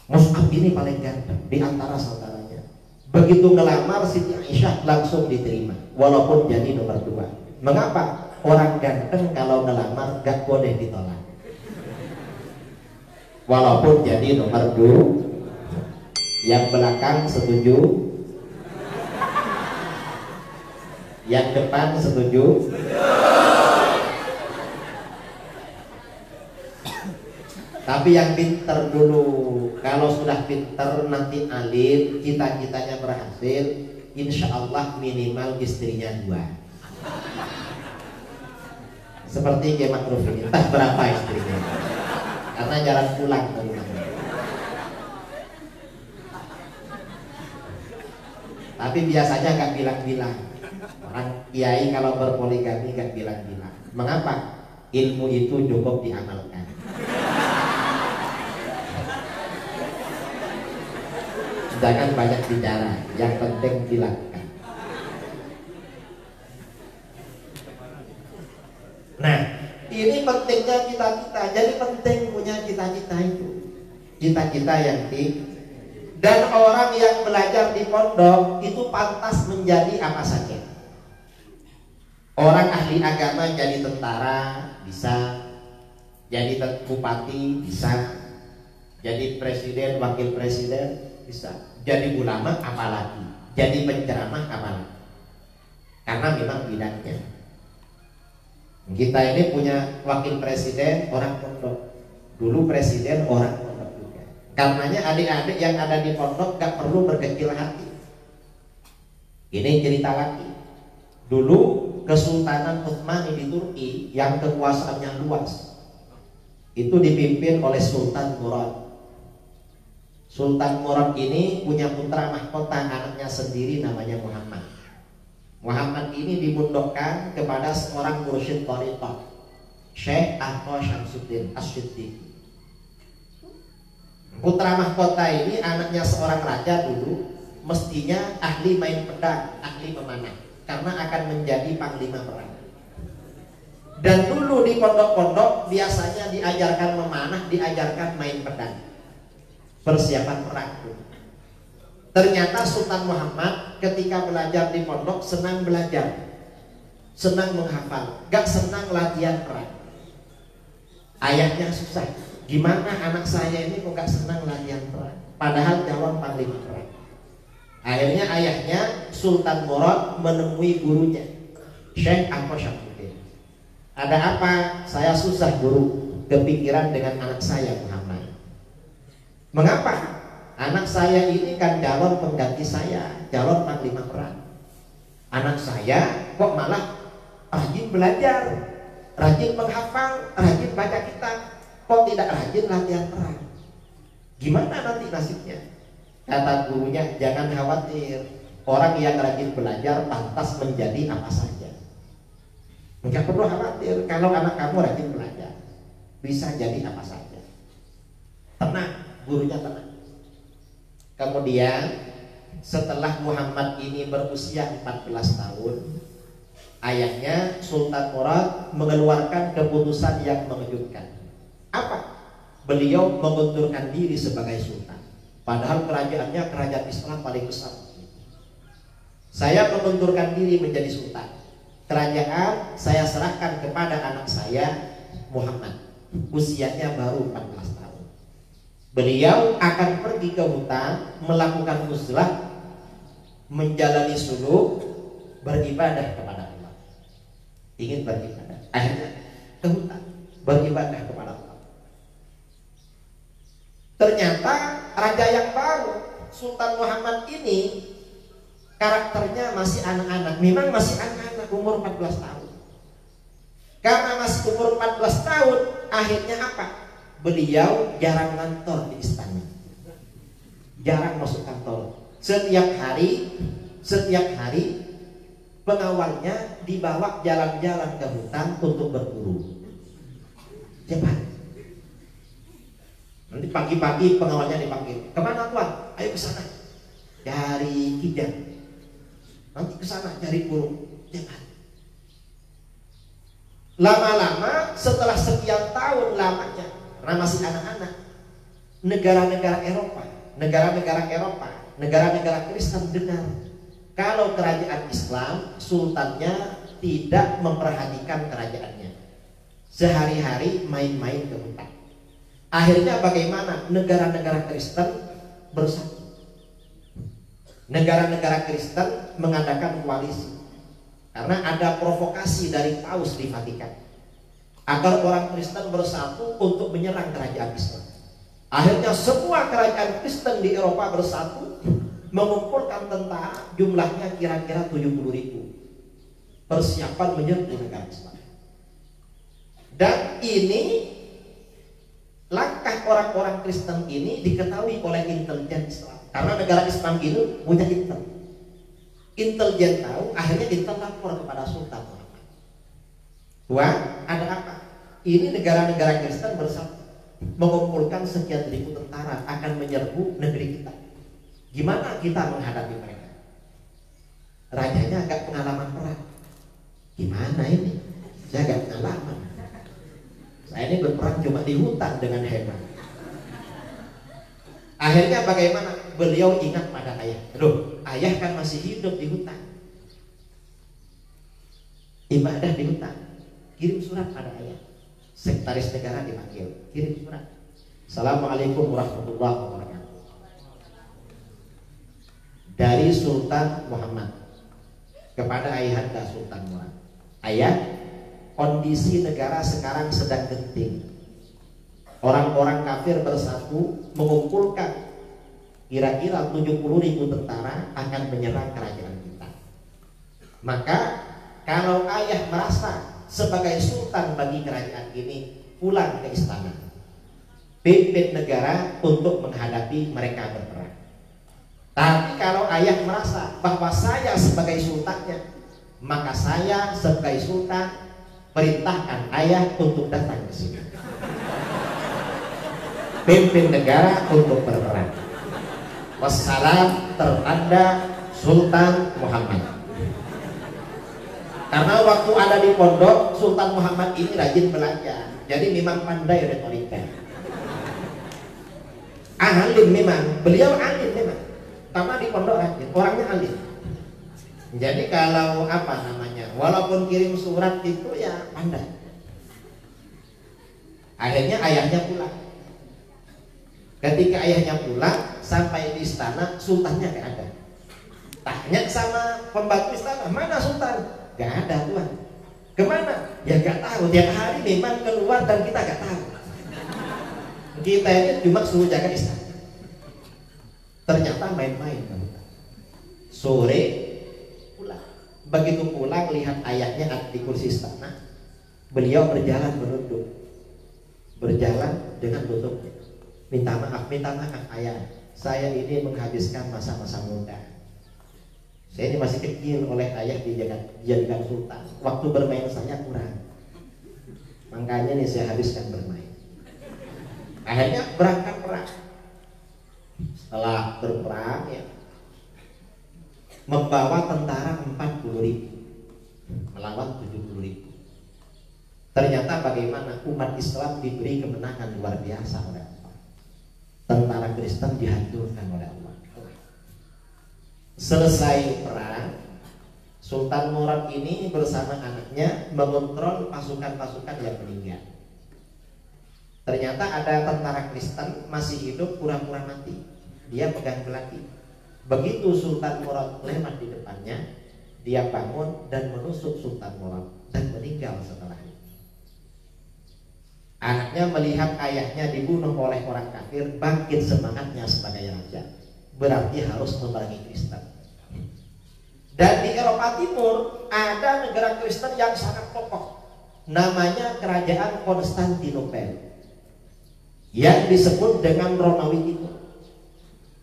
Mus'ab ini paling ganteng di antara saudaranya. Begitu ngelamar Siti Aisyah langsung diterima, walaupun jadi nomor 2. Mengapa? Orang ganteng kalau ngelamar gak boleh ditolak, walaupun jadi nomor 2. Yang belakang setuju, yang depan setuju. Tapi yang pinter dulu. Kalau sudah pinter nanti alim, cita-citanya berhasil, insya Allah minimal istrinya 2. Seperti Kiai Ma'ruf ini, entah berapa istrinya, karena jarang pulang ke rumahnya. Tapi biasanya gak bilang-bilang. Orang kiai kalau berpoligami gak bilang-bilang. Mengapa? Ilmu itu cukup diamalkan. Jangan banyak bicara, yang penting dilakukan. Nah, ini pentingnya cita-cita. Jadi penting punya cita-cita itu. Cita-cita yang tinggi. Dan orang yang belajar di pondok itu pantas menjadi apa saja. Orang ahli agama jadi tentara bisa, jadi bupati bisa, jadi presiden, wakil presiden bisa, jadi ulama apalagi, jadi penceramah apalagi. Karena memang bidangnya. Kita ini punya wakil presiden orang pondok, dulu presiden orang pondok juga. Karenanya adik-adik yang ada di pondok gak perlu berkecil hati. Ini cerita lagi. Dulu Kesultanan Utsmani di Turki yang kekuasaannya luas itu dipimpin oleh Sultan Murad. Sultan Murad ini punya putra mahkota, anaknya sendiri namanya Muhammad. Muhammad ini dimundokkan kepada seorang mursyid thariqah, Syekh Ahmad Syamsuddin As-Siddiq. Putra mahkota ini anaknya seorang raja dulu, mestinya ahli main pedang, ahli memanah, karena akan menjadi panglima perang. Dan dulu di pondok-pondok biasanya diajarkan memanah, diajarkan main pedang, persiapan perang. Ternyata Sultan Muhammad ketika belajar di pondok senang belajar, senang menghafal, gak senang latihan perang. Ayahnya susah, gimana anak saya ini kok gak senang latihan perang, padahal calon panglima perang. Akhirnya ayahnya Sultan Murad menemui gurunya Syekh Ahmad Syamsuddin. Ada apa? Saya susah guru, kepikiran dengan anak saya Muhammad. Mengapa? Anak saya ini kan calon pengganti saya, calon panglima perang. Anak saya kok malah rajin belajar, rajin menghafal, rajin baca kitab, kok tidak rajin latihan perang. Gimana nanti nasibnya? Kata gurunya, jangan khawatir, orang yang rajin belajar pantas menjadi apa saja. Enggak perlu khawatir, kalau anak kamu rajin belajar bisa jadi apa saja. Tenang, gurunya tenang. Kemudian setelah Muhammad ini berusia 14 tahun, ayahnya Sultan Murad mengeluarkan keputusan yang mengejutkan. Apa? Beliau mengundurkan diri sebagai sultan, padahal kerajaannya kerajaan Islam paling besar. Saya mengundurkan diri menjadi sultan. Kerajaan saya serahkan kepada anak saya Muhammad, usianya baru 14 tahun. Beliau akan pergi ke hutan, melakukan uzlah, menjalani suluk, beribadah kepada Allah. Ingin beribadah, akhirnya ke hutan, beribadah kepada Allah. Ternyata raja yang baru, Sultan Muhammad ini karakternya masih anak-anak. Memang masih anak-anak, umur 14 tahun. Karena masih umur 14 tahun, akhirnya apa? Beliau jarang ngantor di istana. Jarang masuk kantor. Setiap hari pengawalnya dibawa jalan-jalan ke hutan untuk berburu. Cepat. Nanti pagi-pagi pengawalnya dipanggil. Kemana tuan? Ayo ke sana. Cari kijang. Nanti ke sana cari burung. Cepat. Lama-lama setelah sekian tahun lamanya, karena masih anak-anak, negara-negara Eropa, negara-negara Kristen dengar kalau kerajaan Islam, sultannya tidak memperhatikan kerajaannya. Sehari-hari main-main ke hutan. Akhirnya bagaimana? Negara-negara Kristen bersatu. Negara-negara Kristen mengadakan koalisi. Karena ada provokasi dari Paus di Vatikan agar orang Kristen bersatu untuk menyerang kerajaan Islam. Akhirnya semua kerajaan Kristen di Eropa bersatu, mengumpulkan tentara, jumlahnya kira-kira 70.000, persiapan menyerbu negara Islam. Dan ini langkah orang-orang Kristen ini diketahui oleh intelijen Islam, karena negara Islam ini punya intelijen tahu. Akhirnya Intel lapor kepada Sultan Muhammad. Wah, ada apa? Ini negara-negara Kristen bersatu, mengumpulkan sekian ribu tentara akan menyerbu negeri kita. Gimana kita menghadapi mereka? Rajanya agak pengalaman perang. Gimana ini? Saya agak pengalaman. Saya ini berperang cuma di hutan dengan hebat. Akhirnya bagaimana? Beliau ingat pada ayah. Loh, ayah kan masih hidup di hutan, ibadah di hutan. Kirim surat pada ayah. Sekretaris negara dipanggil, kirim surat. Assalamualaikum warahmatullahi wabarakatuh. Dari Sultan Muhammad kepada ayahanda Sultan Muhammad. Ayah, kondisi negara sekarang sedang genting. Orang-orang kafir bersatu mengumpulkan kira-kira 70.000 tentara akan menyerang kerajaan kita. Maka kalau ayah merasa sebagai sultan bagi kerajaan ini, pulang ke istana, pimpin negara untuk menghadapi mereka berperang. Tapi kalau ayah merasa bahwa saya sebagai sultannya, maka saya sebagai sultan perintahkan ayah untuk datang ke sini, pimpin negara untuk berperang. Wassalam, tertanda Sultan Muhammad. Karena waktu ada di pondok, Sultan Muhammad ini rajin belajar, jadi memang pandai retorika. Alim memang, beliau alim memang. Karena di pondok rajin, orangnya alim. Jadi kalau apa namanya, walaupun kirim surat itu ya pandai. Akhirnya ayahnya pulang. Ketika ayahnya pulang, sampai di istana, sultannya gak ada. Tanya sama pembantu istana, mana sultan? Gak ada tuan. Kemana? Ya gak tahu. Tiap hari memang keluar dan kita gak tahu. Kita ini cuma suruh jaga istana. Ternyata main-main. Sore pulang. Begitu pulang lihat ayahnya ada di kursi istana, beliau berjalan menunduk, berjalan dengan lutut. Minta maaf ayah, saya ini menghabiskan masa-masa muda. Saya ini masih kecil, oleh ayah dijadikan sultan. Waktu bermain saya kurang, makanya nih saya habiskan bermain. Akhirnya berangkat perang. Setelah berperang ya, membawa tentara 40.000 melawan 70.000. Ternyata bagaimana umat Islam diberi kemenangan luar biasa oleh Allah. Tentara Kristen dihancurkan oleh Allah. Selesai perang, Sultan Murad ini bersama anaknya mengontrol pasukan-pasukan yang meninggal. Ternyata ada tentara Kristen masih hidup pura-pura mati. Dia pegang belati. Begitu Sultan Murad lewat di depannya, dia bangun dan menusuk Sultan Murad dan meninggal setelahnya. Anaknya melihat ayahnya dibunuh oleh orang kafir, bangkit semangatnya sebagai raja. berarti harus memerangi Kristen. Dan di Eropa Timur ada negara Kristen yang sangat kokoh, namanya Kerajaan Konstantinopel, yang disebut dengan Romawi Timur.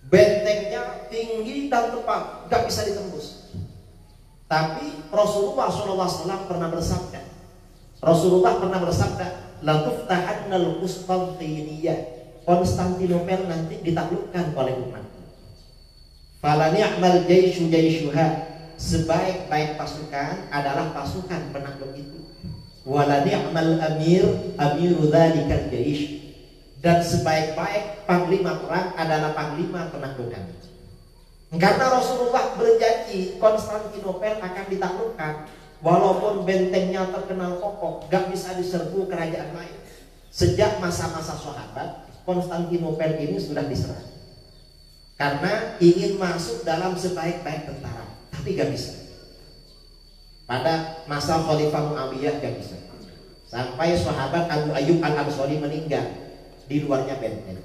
Bentengnya tinggi dan tepat, gak bisa ditembus. Tapi Rasulullah SAW pernah bersabda, la tuftahannal Konstantiniyah, Konstantinopel nanti ditaklukkan oleh umat. Fala ni'mal jaishu jaishuha, sebaik-baik pasukan adalah pasukan penakluk itu. Wala ni'mal amiru dzalikal jaish, dan sebaik-baik panglima perang adalah panglima penaklukan. Karena Rasulullah berjanji Konstantinopel akan ditaklukkan, walaupun bentengnya terkenal kokoh, gak bisa diserbu kerajaan lain. Sejak masa-masa sahabat, Konstantinopel ini sudah diserang karena ingin masuk dalam sebaik-baik tentara, tapi gak bisa. Pada masa Khalifah Muawiyah gak bisa, sampai sahabat Abu Ayyub Al-Ansari meninggal di luarnya benteng.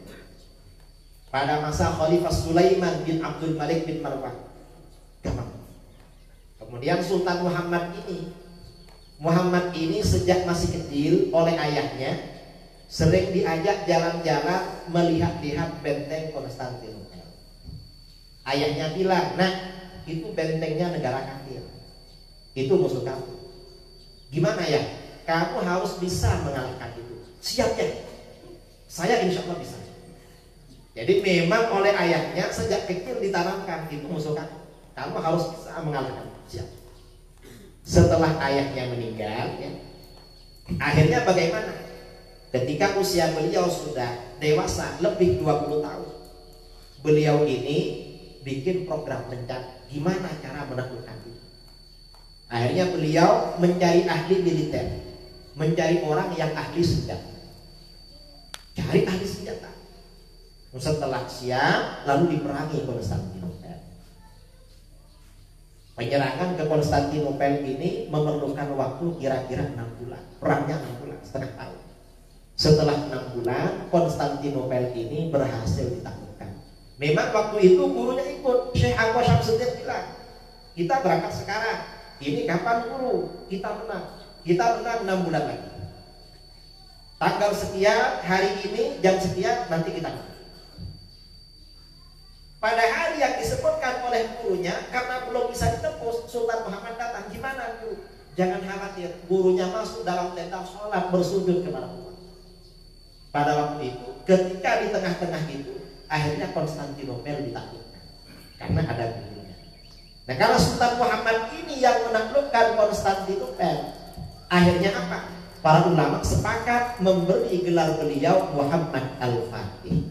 Pada masa Khalifah Sulaiman bin Abdul Malik bin Marwan gampang. Kemudian Sultan Muhammad ini sejak masih kecil oleh ayahnya sering diajak jalan-jalan melihat-lihat benteng Konstantinopel. Ayahnya bilang, nah itu bentengnya negara kafir, itu musuh kamu. Gimana ya? Kamu harus bisa mengalahkan itu. Siap ya? Saya insya Allah bisa. Jadi memang oleh ayahnya sejak kecil ditanamkan, itu musuh kamu, kamu harus bisa mengalahkan. Siap. Setelah ayahnya meninggal, ya, akhirnya bagaimana? Ketika usia beliau sudah dewasa, lebih 20 tahun, beliau ini bikin program rencana gimana cara menaklukkan itu. Akhirnya beliau mencari ahli militer, mencari orang yang ahli senjata, cari ahli senjata. Setelah siap, lalu diperangi Konstantinopel. Penyerangan ke Konstantinopel ini memerlukan waktu kira-kira 6 bulan. Perangnya 6 bulan, setengah tahun. Setelah 6 bulan, Konstantinopel ini berhasil ditaklukkan. Memang waktu itu gurunya ikut. Syekh Anwar Syamsuddin bilang, kita berangkat sekarang, ini kapan guru? Kita menang 6 bulan lagi. Tanggal sekian, hari ini, jam sekian, nanti kita menang. Pada hari yang disebutkan oleh gurunya, karena belum bisa ditembus, Sultan Muhammad datang. Gimana guru? Jangan khawatir, gurunya masuk dalam tenda sholat bersujud kepada Allah. Pada waktu itu, ketika di tengah-tengah itu, akhirnya Konstantinopel ditaklukkan karena ada gurunya. Nah, kalau Sultan Muhammad ini yang menaklukkan Konstantinopel, akhirnya apa? Para ulama sepakat memberi gelar beliau Muhammad Al-Fatih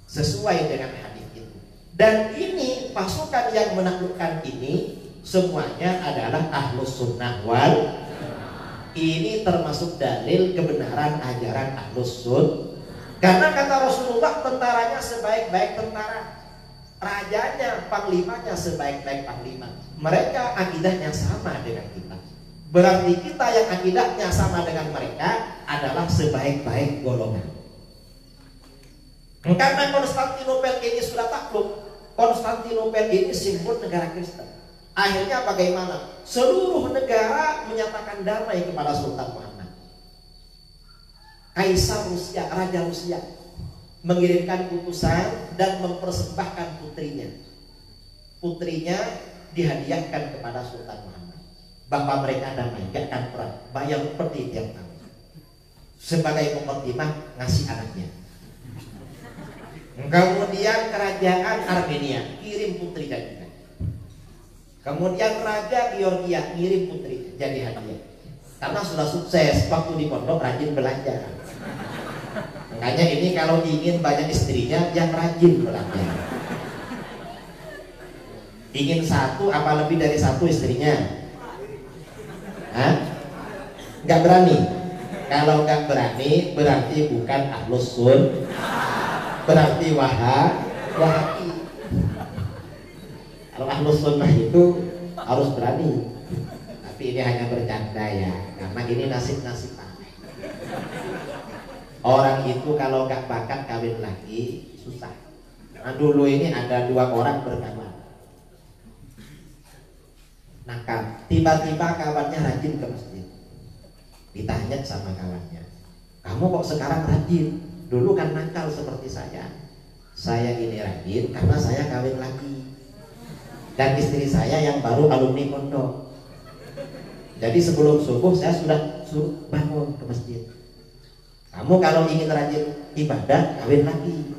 sesuai dengan hadis itu. Dan ini pasukan yang menaklukkan ini semuanya adalah Ahlus Sunnah wal. Ini termasuk dalil kebenaran ajaran Ahlus Sunnah. Karena kata Rasulullah, tentaranya sebaik-baik tentara, rajanya, panglimanya sebaik-baik panglima. Mereka akidahnya sama dengan kita. Berarti kita yang akidahnya sama dengan mereka adalah sebaik-baik golongan. Karena Konstantinopel ini sudah takluk, Konstantinopel ini simbol negara Kristen. Akhirnya bagaimana? Seluruh negara menyatakan damai kepada Sultan Muhammad. Kaisar Rusia, Raja Rusia mengirimkan utusan dan mempersembahkan putrinya. Putrinya dihadiahkan kepada Sultan Muhammad. Bahwa mereka damai, gak akan perang, bayar seperti tiap tahun. Sebagai pempertimah ngasih anaknya. Kemudian kerajaan Armenia kirim putrinya juga. Kemudian Raja Georgia ngirim putri jadi hadiah. Karena sudah sukses waktu di pondok rajin belanja. Makanya ini kalau ingin banyak istrinya, yang rajin belanja. Ingin satu apa lebih dari satu istrinya? Hah? Nggak berani? Kalau nggak berani berarti bukan Ahlus Sunnah, berarti Wahabi. Kalau Ahlus Sunnah itu harus berani. Tapi ini hanya bercanda ya, karena ini nasib-nasib aneh. Orang itu kalau nggak bakat kawin lagi susah. Nah, dulu ini ada 2 orang berkawan. Nakal. Tiba-tiba kawannya rajin ke masjid. Ditanya sama kawannya, kamu kok sekarang rajin? Dulu kan nakal seperti saya. Saya ini rajin karena saya kawin lagi. Dan istri saya yang baru alumni pondok. Jadi sebelum subuh saya sudah suruh bangun ke masjid. Kamu kalau ingin rajin ibadah, kawin lagi.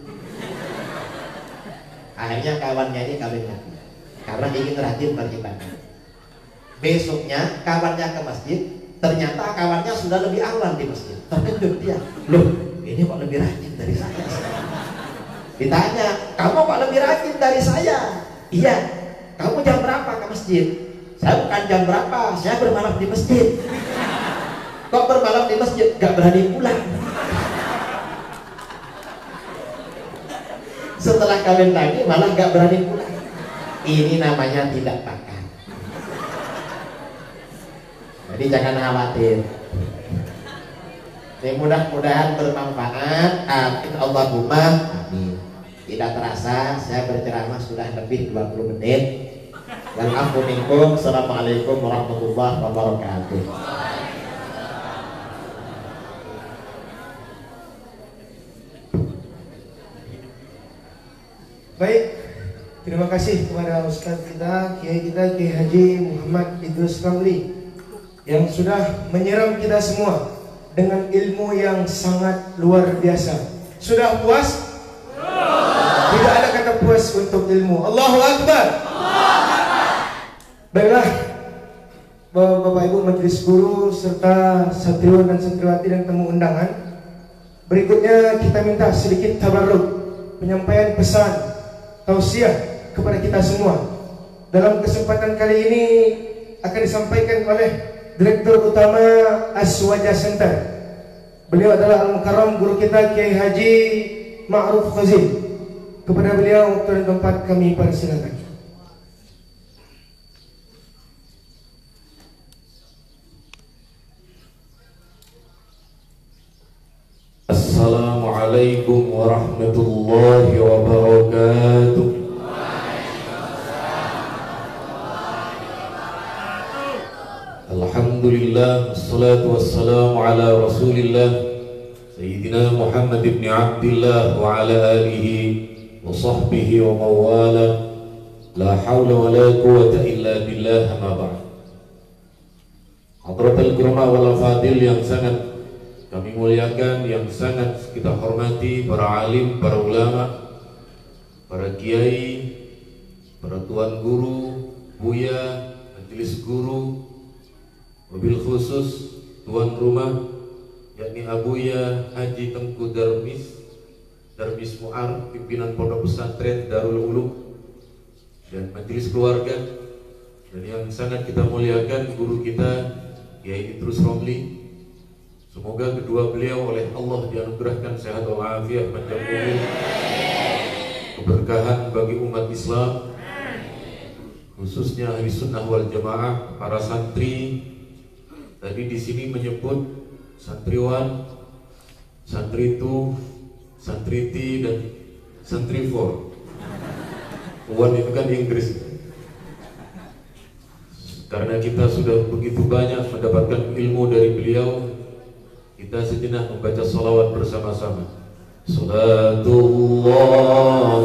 Akhirnya kawannya ini kawin lagi karena ingin rajin beribadah. Besoknya kawannya ke masjid, ternyata kawannya sudah lebih awal di masjid. Terkejut dia, loh ini kok lebih rajin dari saya. Ditanya, kamu kok lebih rajin dari saya? Iya. Kamu jam berapa ke masjid? Saya bukan jam berapa, saya bermalam di masjid. Kok bermalam di masjid? Gak berani pulang. Setelah kawin lagi malah gak berani pulang. Ini namanya tidak bakat. Jadi jangan khawatir. Ini mudah-mudahan bermanfaat. Amin Allahumma amin. Tidak terasa saya berceramah sudah lebih 20 menit. Assalamualaikum warahmatullahi wabarakatuh. Baik, terima kasih kepada Ustaz kita, Kiai kita, Kiai Haji Muhammad Idrus Ramli, yang sudah menyiram kita semua dengan ilmu yang sangat luar biasa. Sudah puas? Tidak ada kata puas untuk ilmu. Allahu Akbar. Baiklah, Bapak Ibu Majelis Guru serta santriwan dan santriwati dan tamu undangan, berikutnya kita minta sedikit tabarruk, penyampaian pesan tausiah kepada kita semua. Dalam kesempatan kali ini akan disampaikan oleh Direktur Utama Aswaja Center. Beliau adalah Al-Mukarram guru kita Kiai Haji Ma'ruf Khazin. Kepada beliau waktu dan tempat kami persilakan. Assalamualaikum warahmatullahi wabarakatuh. Alhamdulillah, wassalatu wassalamu ala rasulillah Sayyidina Muhammad ibn Abdillah wa ala alihi wa sahbihi wa mawala. La hawla wa la quwata illa billah, ma ba'd. Hadratul kurma wal fadil yang sangat kami muliakan, yang sangat kita hormati, para alim, para ulama, para kiai, para tuan guru, buya, majelis guru, mobil khusus tuan rumah, yakni Abuya Haji Tengku Darmis Mu'ar, pimpinan Pondok Pesantren Darul Ulum, dan majelis keluarga, dan yang sangat kita muliakan guru kita Kiai Idrus Romli. Semoga kedua beliau oleh Allah dianugerahkan sehat walafiat, panjang umur, keberkahan bagi umat Islam, khususnya ahli sunnah wal jamaah, para santri. Tadi di sini menyebut santriwan, santritu, santriti, dan santrifor. Wan itu kan Inggris. Karena kita sudah begitu banyak mendapatkan ilmu dari beliau, kita sejenak membaca salawat bersama-sama. Salatullah,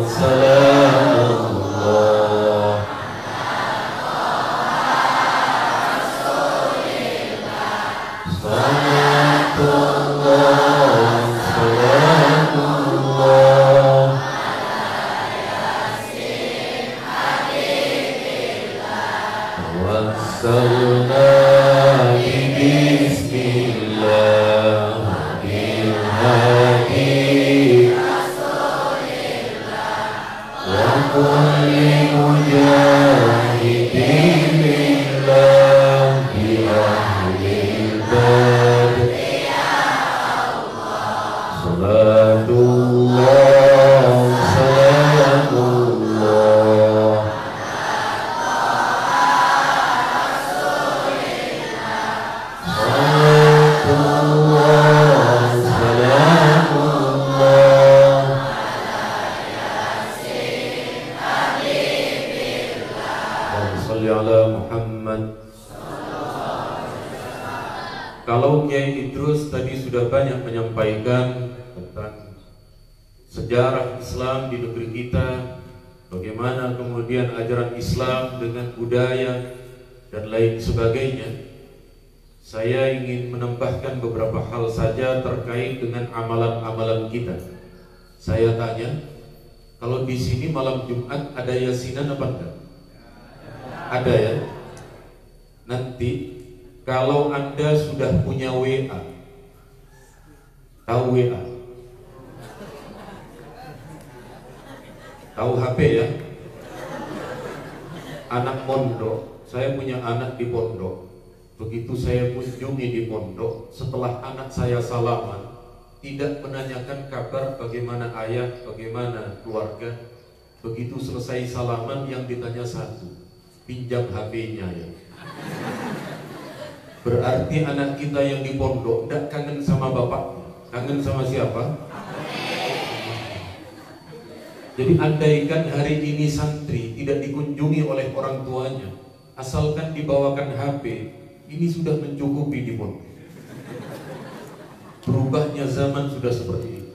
salamullah, salatullah, salamullah, wassalna bismillah bilhadi wa kulli mujahidin lillahi ahlil bad. Salatullah, salamullah, salatullah. Kalau Kiai Idrus tadi sudah banyak menyampaikan tentang sejarah Islam di negeri kita, bagaimana kemudian ajaran Islam dengan budaya dan lain sebagainya, saya ingin menambahkan beberapa hal saja terkait dengan amalan-amalan kita. Saya tanya, kalau di sini malam Jumat ada yasinan apa enggak? Ada ya? Nanti kalau Anda sudah punya WA, tahu WA? Tahu HP ya? Anak pondok, saya punya anak di pondok. Begitu saya kunjungi di pondok, setelah anak saya salaman, tidak menanyakan kabar bagaimana ayah, bagaimana keluarga. Begitu selesai salaman yang ditanya satu, pinjam HP-nya ya. Berarti anak kita yang di pondok tidak kangen sama bapaknya. Kangen sama siapa? Jadi andaikan hari ini santri tidak dikunjungi oleh orang tuanya, asalkan dibawakan HP, ini sudah mencukupi di pondok. Berubahnya zaman sudah seperti itu.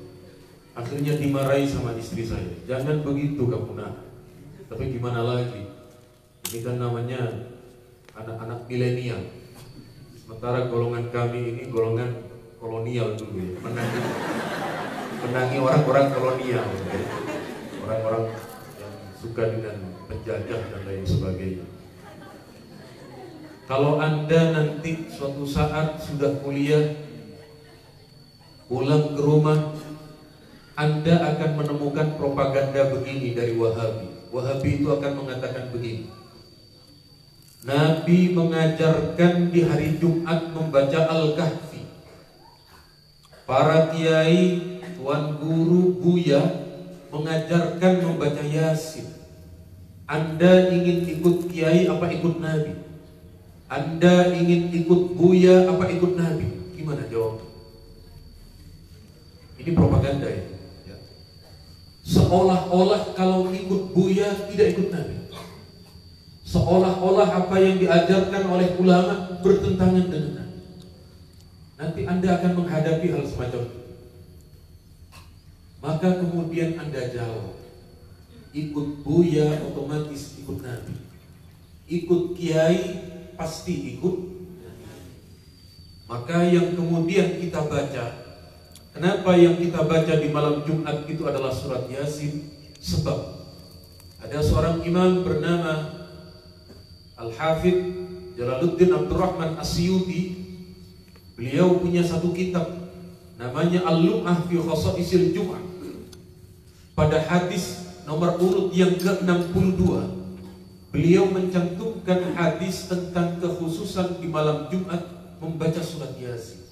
Akhirnya dimarahi sama istri saya, jangan begitu kamu nak. Tapi gimana lagi? Ini kan namanya anak-anak milenial. Sementara golongan kami ini golongan kolonial dulu ya, menangi orang-orang kolonial, ya. Orang-orang yang suka dengan penjajah dan lain sebagainya. Kalau Anda nanti suatu saat sudah kuliah, pulang ke rumah, Anda akan menemukan propaganda begini dari Wahabi. Wahabi itu akan mengatakan begini, Nabi mengajarkan di hari Jumat membaca Al-Kahfi. Para kiai, tuan guru, buya mengajarkan membaca Yasin. Anda ingin ikut kiai apa ikut Nabi? Anda ingin ikut buya apa ikut Nabi? Gimana jawab? Ini propaganda ya. Seolah-olah kalau ikut buya tidak ikut Nabi. Seolah-olah apa yang diajarkan oleh ulama bertentangan dengan Nabi. Nanti Anda akan menghadapi hal semacam itu. Maka kemudian Anda jawab, ikut buya otomatis ikut Nabi, ikut kiai pasti ikut. Maka yang kemudian kita baca, kenapa yang kita baca di malam Jumat itu adalah surat Yasin? Sebab ada seorang imam bernama Al-Hafidh Jalaluddin Abdurrahman Asyuti. Beliau punya satu kitab namanya Al-Lum'ah fi Khasa'isil Jum'ah. Pada hadis nomor urut yang ke-62, beliau mencantumkan hadis tentang kekhususan di malam Jumat membaca surat Yasin.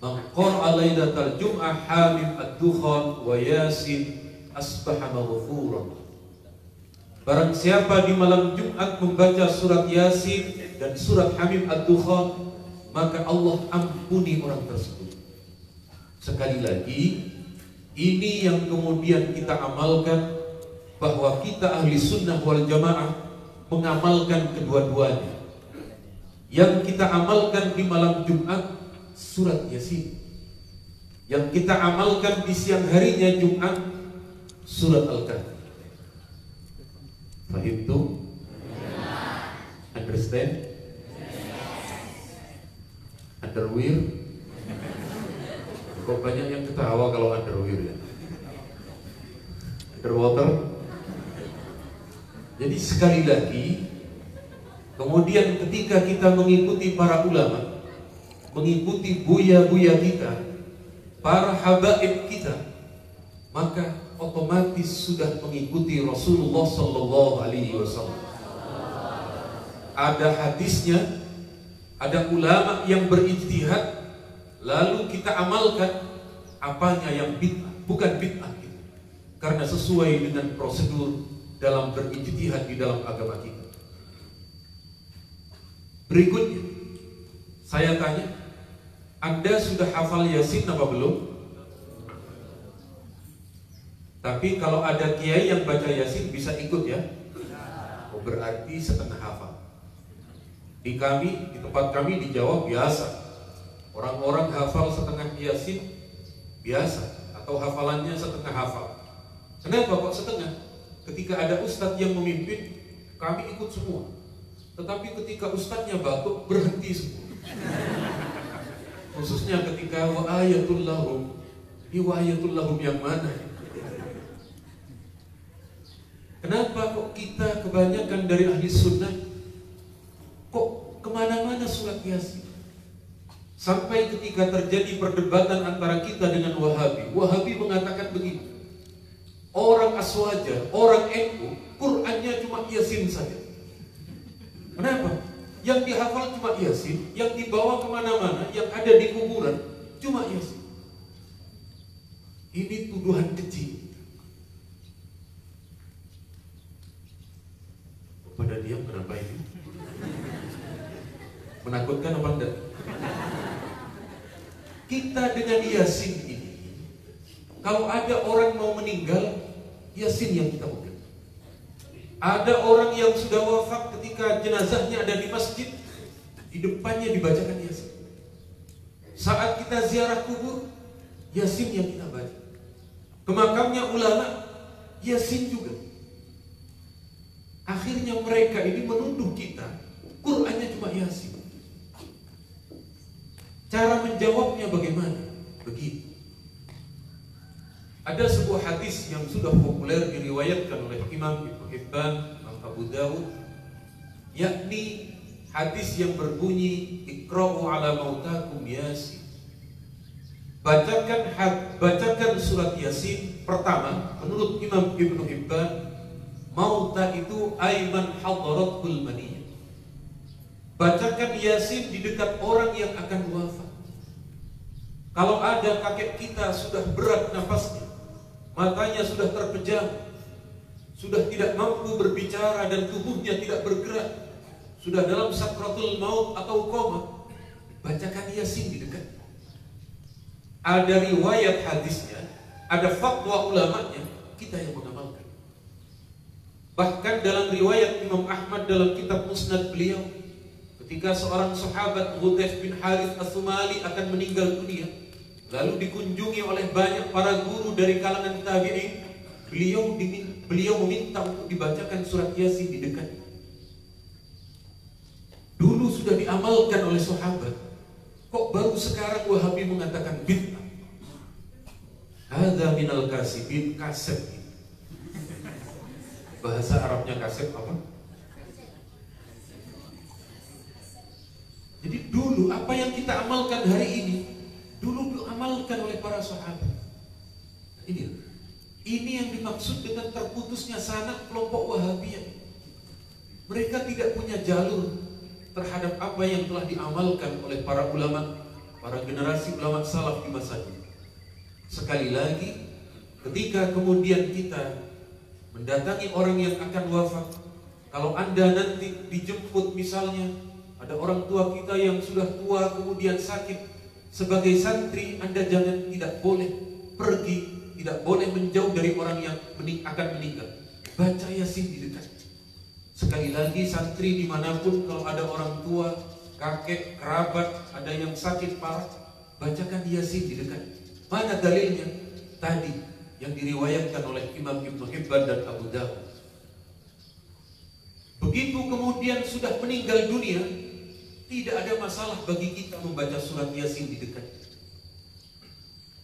Man qara'a lailatal Jum'ah hamim ad-dukhan wa Yasin asbaha maghfuran. Barang siapa di malam Jumat membaca surat Yasin dan surat Hamim ad-Dukhan, maka Allah ampuni orang tersebut. Sekali lagi, ini yang kemudian kita amalkan, bahwa kita ahli sunnah wal jamaah mengamalkan kedua-duanya. Yang kita amalkan di malam Jumat surat Yasin, yang kita amalkan di siang harinya Jumat surat Al-Kahfi. Fahimtum? Understand? Underwear? Kok banyak yang ketawa kalau underwear ya? Underwater? Jadi sekali lagi, kemudian ketika kita mengikuti para ulama, mengikuti buya-buya kita, para habaib kita, maka otomatis sudah mengikuti Rasulullah Sallallahu Alaihi Wasallam. Ada hadisnya, ada ulama yang berijtihad, lalu kita amalkan apanya yang bid'ah, bukan bid'ah itu, karena sesuai dengan prosedur dalam berijtihad di dalam agama kita. Berikutnya, saya tanya, Anda sudah hafal Yasin apa belum? Tapi kalau ada kiai yang baca Yasin bisa ikut ya? Oh, berarti setengah hafal. Di tempat kami dijawab biasa. Orang-orang hafal setengah Yasin biasa, atau hafalannya setengah hafal. Kenapa kok setengah? Ketika ada ustadz yang memimpin, kami ikut semua. Tetapi ketika ustadznya batuk, berhenti semua. Khususnya ketika wa ayatul lahum. Ini wa ayatul lahum yang mana? Kenapa kok kita kebanyakan dari ahli sunnah kok kemana-mana surat Yasin? Sampai ketika terjadi perdebatan antara kita dengan Wahabi. Wahabi mengatakan begini, orang Aswaja, orang NU, Qur'annya cuma Yasin saja. Kenapa? Yang dihafal cuma Yasin, yang dibawa kemana-mana, yang ada di kuburan cuma Yasin. Ini tuduhan kecil. Pada diam kenapa ini? Menakutkan apa enggak? Kita dengan Yasin ini, kalau ada orang mau meninggal, Yasin yang kita pegang. Ada orang yang sudah wafat ketika jenazahnya ada di masjid, di depannya dibacakan Yasin. Saat kita ziarah kubur, Yasin yang kita baca. Ke makamnya ulama, Yasin juga. Akhirnya mereka ini menuduh kita, Qur'annya cuma Yasin. Cara menjawabnya bagaimana? Begitu. Ada sebuah hadis yang sudah populer diriwayatkan oleh Imam Ibnu Hibban, Imam Abu Dawud, yakni hadis yang berbunyi Iqra'u ala mautakum Yasin. Bacakan surat Yasin pertama. Menurut Imam Ibnu Hibban, mauta itu aiman hadaratul maniyah. Bacakan Yasin di dekat orang yang akan wafat. Kalau ada kakek kita sudah berat nafasnya, matanya sudah terpejam, sudah tidak mampu berbicara dan tubuhnya tidak bergerak, sudah dalam sakratul maut atau koma, bacakan Yasin di dekat. Ada riwayat hadisnya, ada fatwa ulamanya, kita yang mengamalkan. Bahkan dalam riwayat Imam Ahmad dalam kitab Musnad beliau, ketika seorang sahabat Hudzaifah bin Harith As-Sumali akan meninggal dunia, lalu dikunjungi oleh banyak para guru dari kalangan tabi'in, beliau meminta untuk dibacakan surat Yasin di dekat. Dulu sudah diamalkan oleh sahabat, kok baru sekarang Wahabi mengatakan bid'ah? Hadza minal kasibin, kasib. Bahasa Arabnya kasib apa? Jadi dulu apa yang kita amalkan hari ini, dulu diamalkan oleh para sahabat. Ini yang dimaksud dengan terputusnya sanak kelompok Wahabiyah. Mereka tidak punya jalur terhadap apa yang telah diamalkan oleh para ulama, para generasi ulama salaf di masa ini. Sekali lagi, ketika kemudian kita mendatangi orang yang akan wafat, kalau Anda nanti dijemput misalnya, ada orang tua kita yang sudah tua kemudian sakit, sebagai santri Anda tidak boleh pergi, tidak boleh menjauh dari orang yang akan meninggal. Baca Yasin di dekat. Sekali lagi, santri dimanapun kalau ada orang tua, kakek, kerabat, ada yang sakit parah, bacakan Yasin di dekat. Mana dalilnya? Tadi yang diriwayatkan oleh Imam Ibnu Hibban dan Abu Dawud. Begitu kemudian sudah meninggal dunia, tidak ada masalah bagi kita membaca surat Yasin di dekat.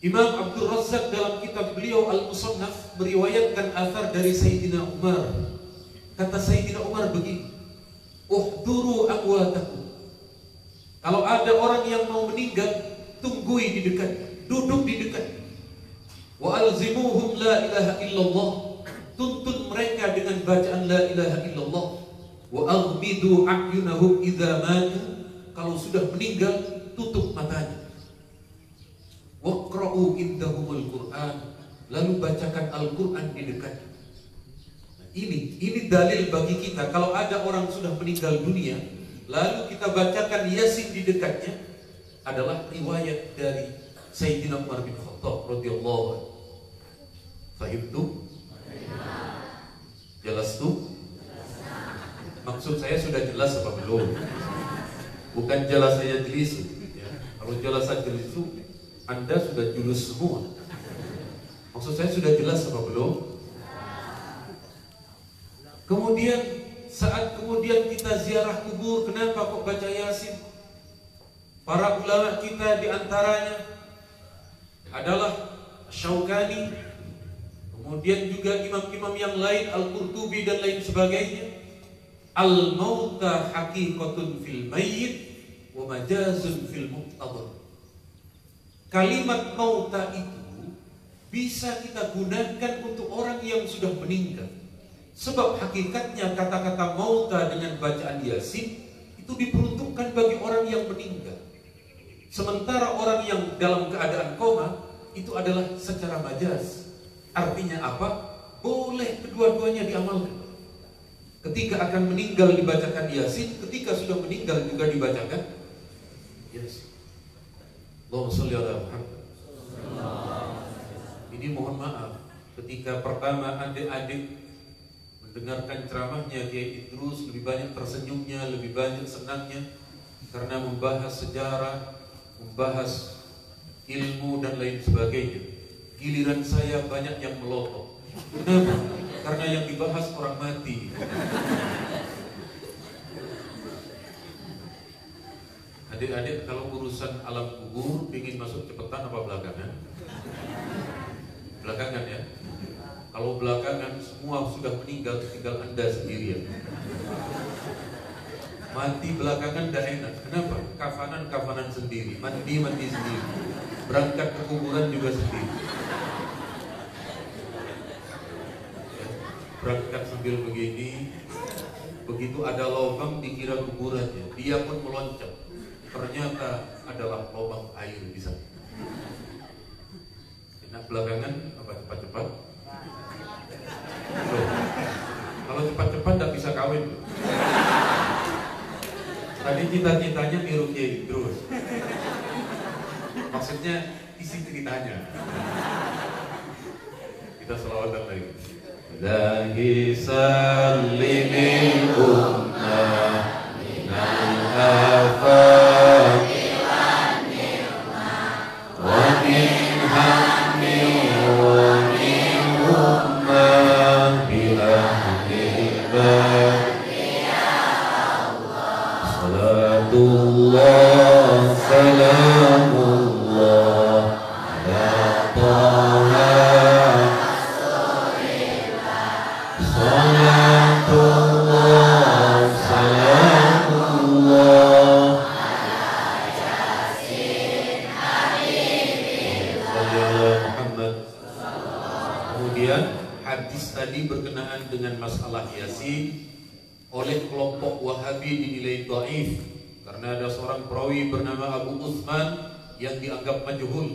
Imam Abdul Razzaq dalam kitab beliau Al-Musannaf meriwayatkan athar dari Sayyidina Umar. Kata Sayyidina Umar begini, uhduru amwatakum. Kalau ada orang yang mau meninggal, tunggui di dekat, duduk di dekat. Wa alzimuhum la ilaha illallah. Tuntun mereka dengan bacaan la ilaha illallah. Wa aghmidu a'yunahum idza matu. Kalau sudah meninggal, tutup matanya. Waqra'u indahumul Qur'an. Lalu bacakan Al-Qur'an di dekat. Nah, ini dalil bagi kita. Kalau ada orang sudah meninggal dunia, lalu kita bacakan Yasin di dekatnya, adalah riwayat dari Sayyidina Umar bin Khattab radhiyallahu anhu. Fahimtu? Jelas tuh? Maksud saya sudah jelas apa belum? Bukan jelas saya jelisu ya. Kalau jelasan itu Anda sudah julus semua. Maksud saya sudah jelas apa belum? Kemudian saat kita ziarah kubur, kenapa kok baca Yasin? Para ulama kita diantaranya adalah Syaukani, kemudian juga imam-imam yang lain, Al-Qurtubi dan lain sebagainya. Al-mauta haqiqatun fil mayyit wa majazun fil muqtadir. Kalimat mauta itu bisa kita gunakan untuk orang yang sudah meninggal. Sebab hakikatnya kata-kata mauta dengan bacaan Yasin itu diperuntukkan bagi orang yang meninggal. Sementara orang yang dalam keadaan koma itu adalah secara majaz. Artinya apa? Boleh kedua-duanya diamalkan. Ketika akan meninggal dibacakan Yasin, ketika sudah meninggal juga dibacakan Yasin. Allahumma sholli ala Muhammad. Ini mohon maaf, ketika pertama adik-adik mendengarkan ceramahnya Kiai Idrus, lebih banyak tersenyumnya, lebih banyak senangnya karena membahas sejarah, membahas ilmu dan lain sebagainya. Giliran saya banyak yang melotot. Kenapa? Karena yang dibahas orang mati. Adik-adik kalau urusan alam kubur ingin masuk cepetan apa belakangan? Belakangan ya. Kalau belakangan semua sudah meninggal, tinggal Anda sendirian. Mati belakangan tidak enak. Kenapa? Kafanan sendiri, mandi sendiri, berangkat ke kuburan juga sendiri. Berangkat sambil begini, begitu ada lubang dikira kuburannya, dia pun meloncat. Ternyata adalah lubang air di sana. Enak belakangan apa cepat-cepat? Kalau cepat-cepat tidak bisa kawin. Tadi cita-citanya niru Kiai terus. Maksudnya isi ceritanya. Kita selawatan lagi. Ilahi sallimil ummah minal afat wa min hammin wa min ummah bi ahlibat. Salatullah salamullah ala taha. Salatullah salamullah Muhammad. Kemudian hadis tadi berkenaan dengan masalah Yasin oleh kelompok Wahabi dinilai dhaif karena ada seorang perawi bernama Abu Utsman yang dianggap majhul.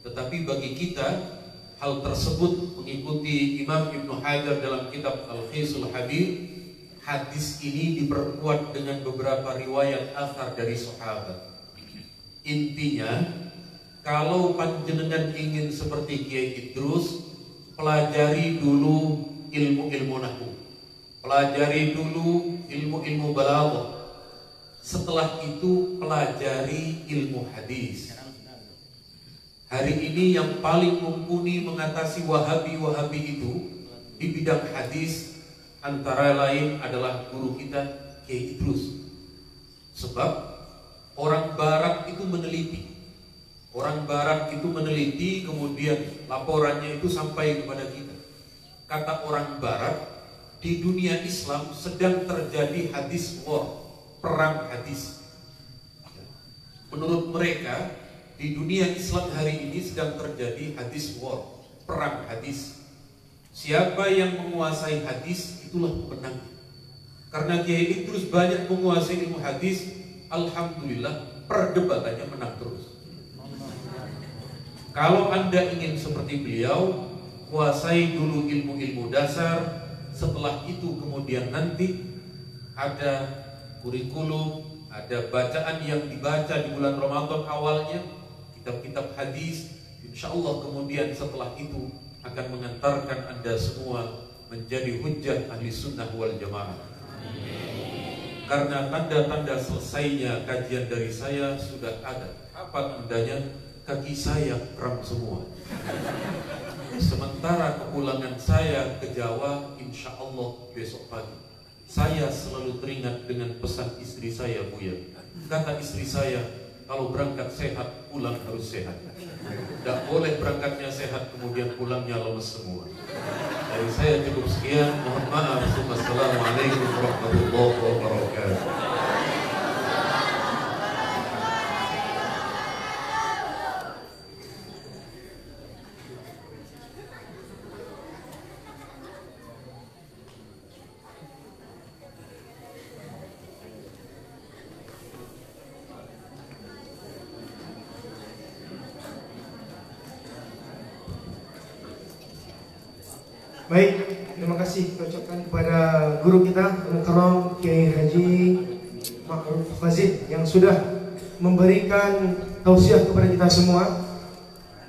Tetapi bagi kita hal tersebut mengikuti Imam Ibnu Hajar dalam kitab Al-Khisul Habir. Hadis ini diperkuat dengan beberapa riwayat athar dari sahabat. Intinya, kalau panjenengan ingin seperti Kiai Idrus, pelajari dulu ilmu-ilmu nahwu, pelajari dulu ilmu-ilmu balaghah. Setelah itu pelajari ilmu hadis. Hari ini yang paling mumpuni mengatasi Wahabi-Wahabi itu di bidang hadis antara lain adalah guru kita Kiai Idrus. Sebab orang barat itu meneliti. Orang barat itu meneliti, kemudian laporannya itu sampai kepada kita. Kata orang barat, di dunia Islam sedang terjadi hadis war, perang hadis. Menurut mereka, di dunia Islam hari ini sedang terjadi hadis war, perang hadis. Siapa yang menguasai hadis itulah pemenang. Karena Kiai Idrus banyak menguasai ilmu hadis, alhamdulillah perdebatannya menang terus. Kalau Anda ingin seperti beliau, kuasai dulu ilmu-ilmu dasar. Setelah itu kemudian nanti ada kurikulum, ada bacaan yang dibaca di bulan Ramadan awalnya, kitab-kitab hadis. Insya Allah kemudian setelah itu akan mengantarkan Anda semua menjadi hujjah ahli sunnah wal jamaah. karena tanda-tanda selesainya kajian dari saya sudah ada. Apa tandanya? Kaki saya kram semua. Sementara kepulangan saya ke Jawa, insya Allah besok pagi. Saya selalu teringat dengan pesan istri saya, Buya. Kata istri saya, kalau berangkat sehat, pulang harus sehat. Tidak boleh berangkatnya sehat, kemudian pulangnya lemes semua. Dari saya cukup sekian. Mohon maaf. Wassalamualaikum warahmatullahi wabarakatuh. Baik, terima kasih kita ucapkan kepada guru kita Al-Mukarram Kiai Haji Ma'ruf Fazil yang sudah memberikan tausiah kepada kita semua.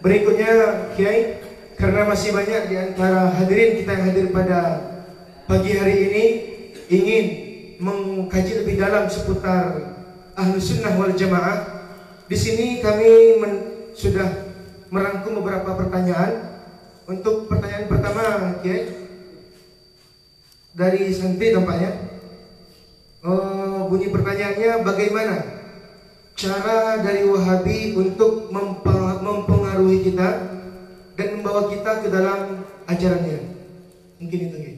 Berikutnya Kiai, karena masih banyak di antara hadirin kita yang hadir pada pagi hari ini ingin mengkaji lebih dalam seputar Ahlus Sunnah wal Jamaah. Di sini kami sudah merangkum beberapa pertanyaan. Untuk pertanyaan pertama, Kiai, dari Santi tampaknya. Bunyi pertanyaannya, bagaimana cara dari Wahabi untuk mempengaruhi kita dan membawa kita ke dalam ajarannya? Mungkin itu, Kiai.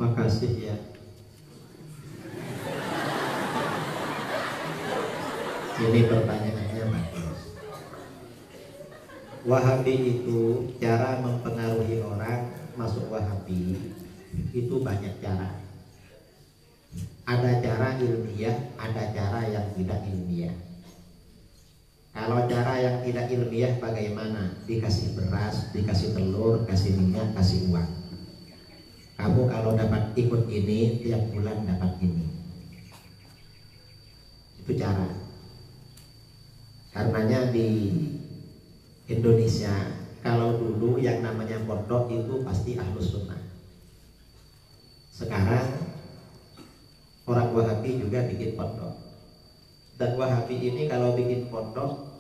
Makasih ya. Ini pertanyaannya bagus. Wahabi itu cara mempengaruhi orang masuk Wahabi itu banyak cara. Ada cara ilmiah, ada cara yang tidak ilmiah. Kalau cara yang tidak ilmiah bagaimana? Dikasih beras, dikasih telur, kasih minyak, kasih uang. Kamu kalau dapat ikut ini, tiap bulan dapat ini. Itu cara. Karenanya di Indonesia, kalau dulu yang namanya pondok itu pasti Ahlus Sunnah. Sekarang orang Wahabi juga bikin pondok. Dan Wahabi ini kalau bikin pondok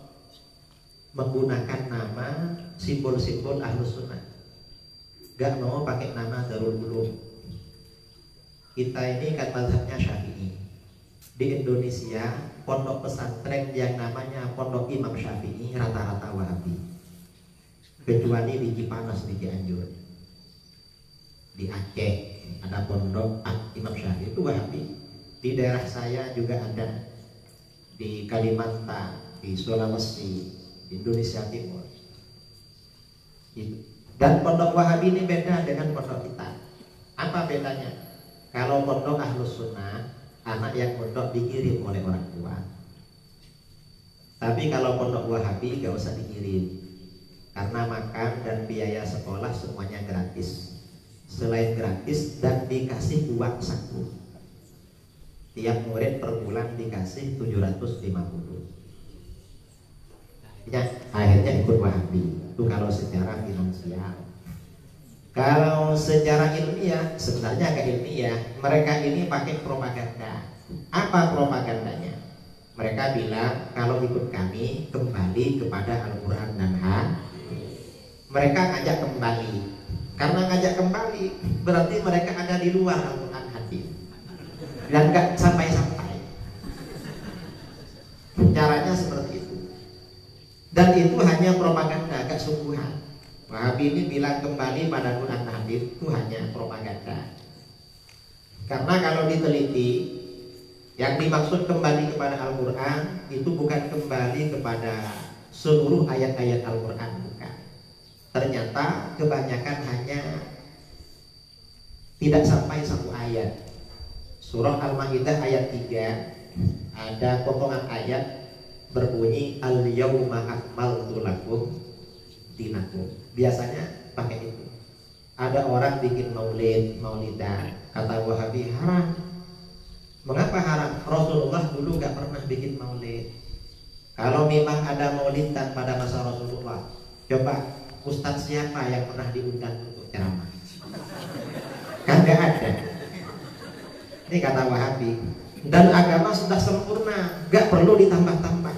menggunakan nama simbol-simbol Ahlus Sunnah. Gak mau pakai nama Darul Ulum. Kita ini kan mazhabnya Syafi'i. Di Indonesia pondok pesantren yang namanya Pondok Imam Syafi'i rata-rata Wahabi, kecuali di Cipanas di Cianjur. Di Aceh ada pondok Imam Syafi'i itu Wahabi. Di daerah saya juga ada, di Kalimantan, di Sulawesi, di Indonesia Timur. Dan pondok Wahabi ini beda dengan pondok kita. Apa bedanya? Kalau pondok Ahlus Sunnah, anak yang pondok dikirim oleh orang tua. Tapi kalau pondok Wahabi gak usah dikirim, karena makan dan biaya sekolah semuanya gratis. Selain gratis dan dikasih uang saku. Tiap murid per bulan dikasih 750. Ya, akhirnya ikut Wahabi. Itu kalau secara finansial. Kalau secara ilmiah, sebenarnya agak ilmiah. Mereka ini pakai propaganda. Apa propagandanya? Mereka bilang kalau ikut kami kembali kepada Al-Quran dan Hadis. Mereka ngajak kembali. Karena ngajak kembali berarti mereka ada di luar Al-Quran Hadis dan gak sampai-sampai. Caranya seperti itu. Dan itu hanya propaganda, gak sungguhan. Wahabi ini bilang kembali pada Quran Hadis itu hanya propaganda. Karena kalau diteliti, yang dimaksud kembali kepada Al-Quran itu bukan kembali kepada seluruh ayat-ayat Al-Quran, bukan. Ternyata kebanyakan hanya tidak sampai satu ayat. Surah Al-Maidah ayat 3 ada potongan ayat berbunyi al-yauma akmaltu lakum dinakum. Biasanya pakai itu. Ada orang bikin maulidan, kata Wahabi haram. Mengapa haram? Rasulullah dulu gak pernah bikin maulid. Kalau memang ada maulidan pada masa Rasulullah, coba ustadz siapa yang pernah diundang untuk ceramah? Kan gak ada. Ini kata Wahabi. Dan agama sudah sempurna, gak perlu ditambah-tambah.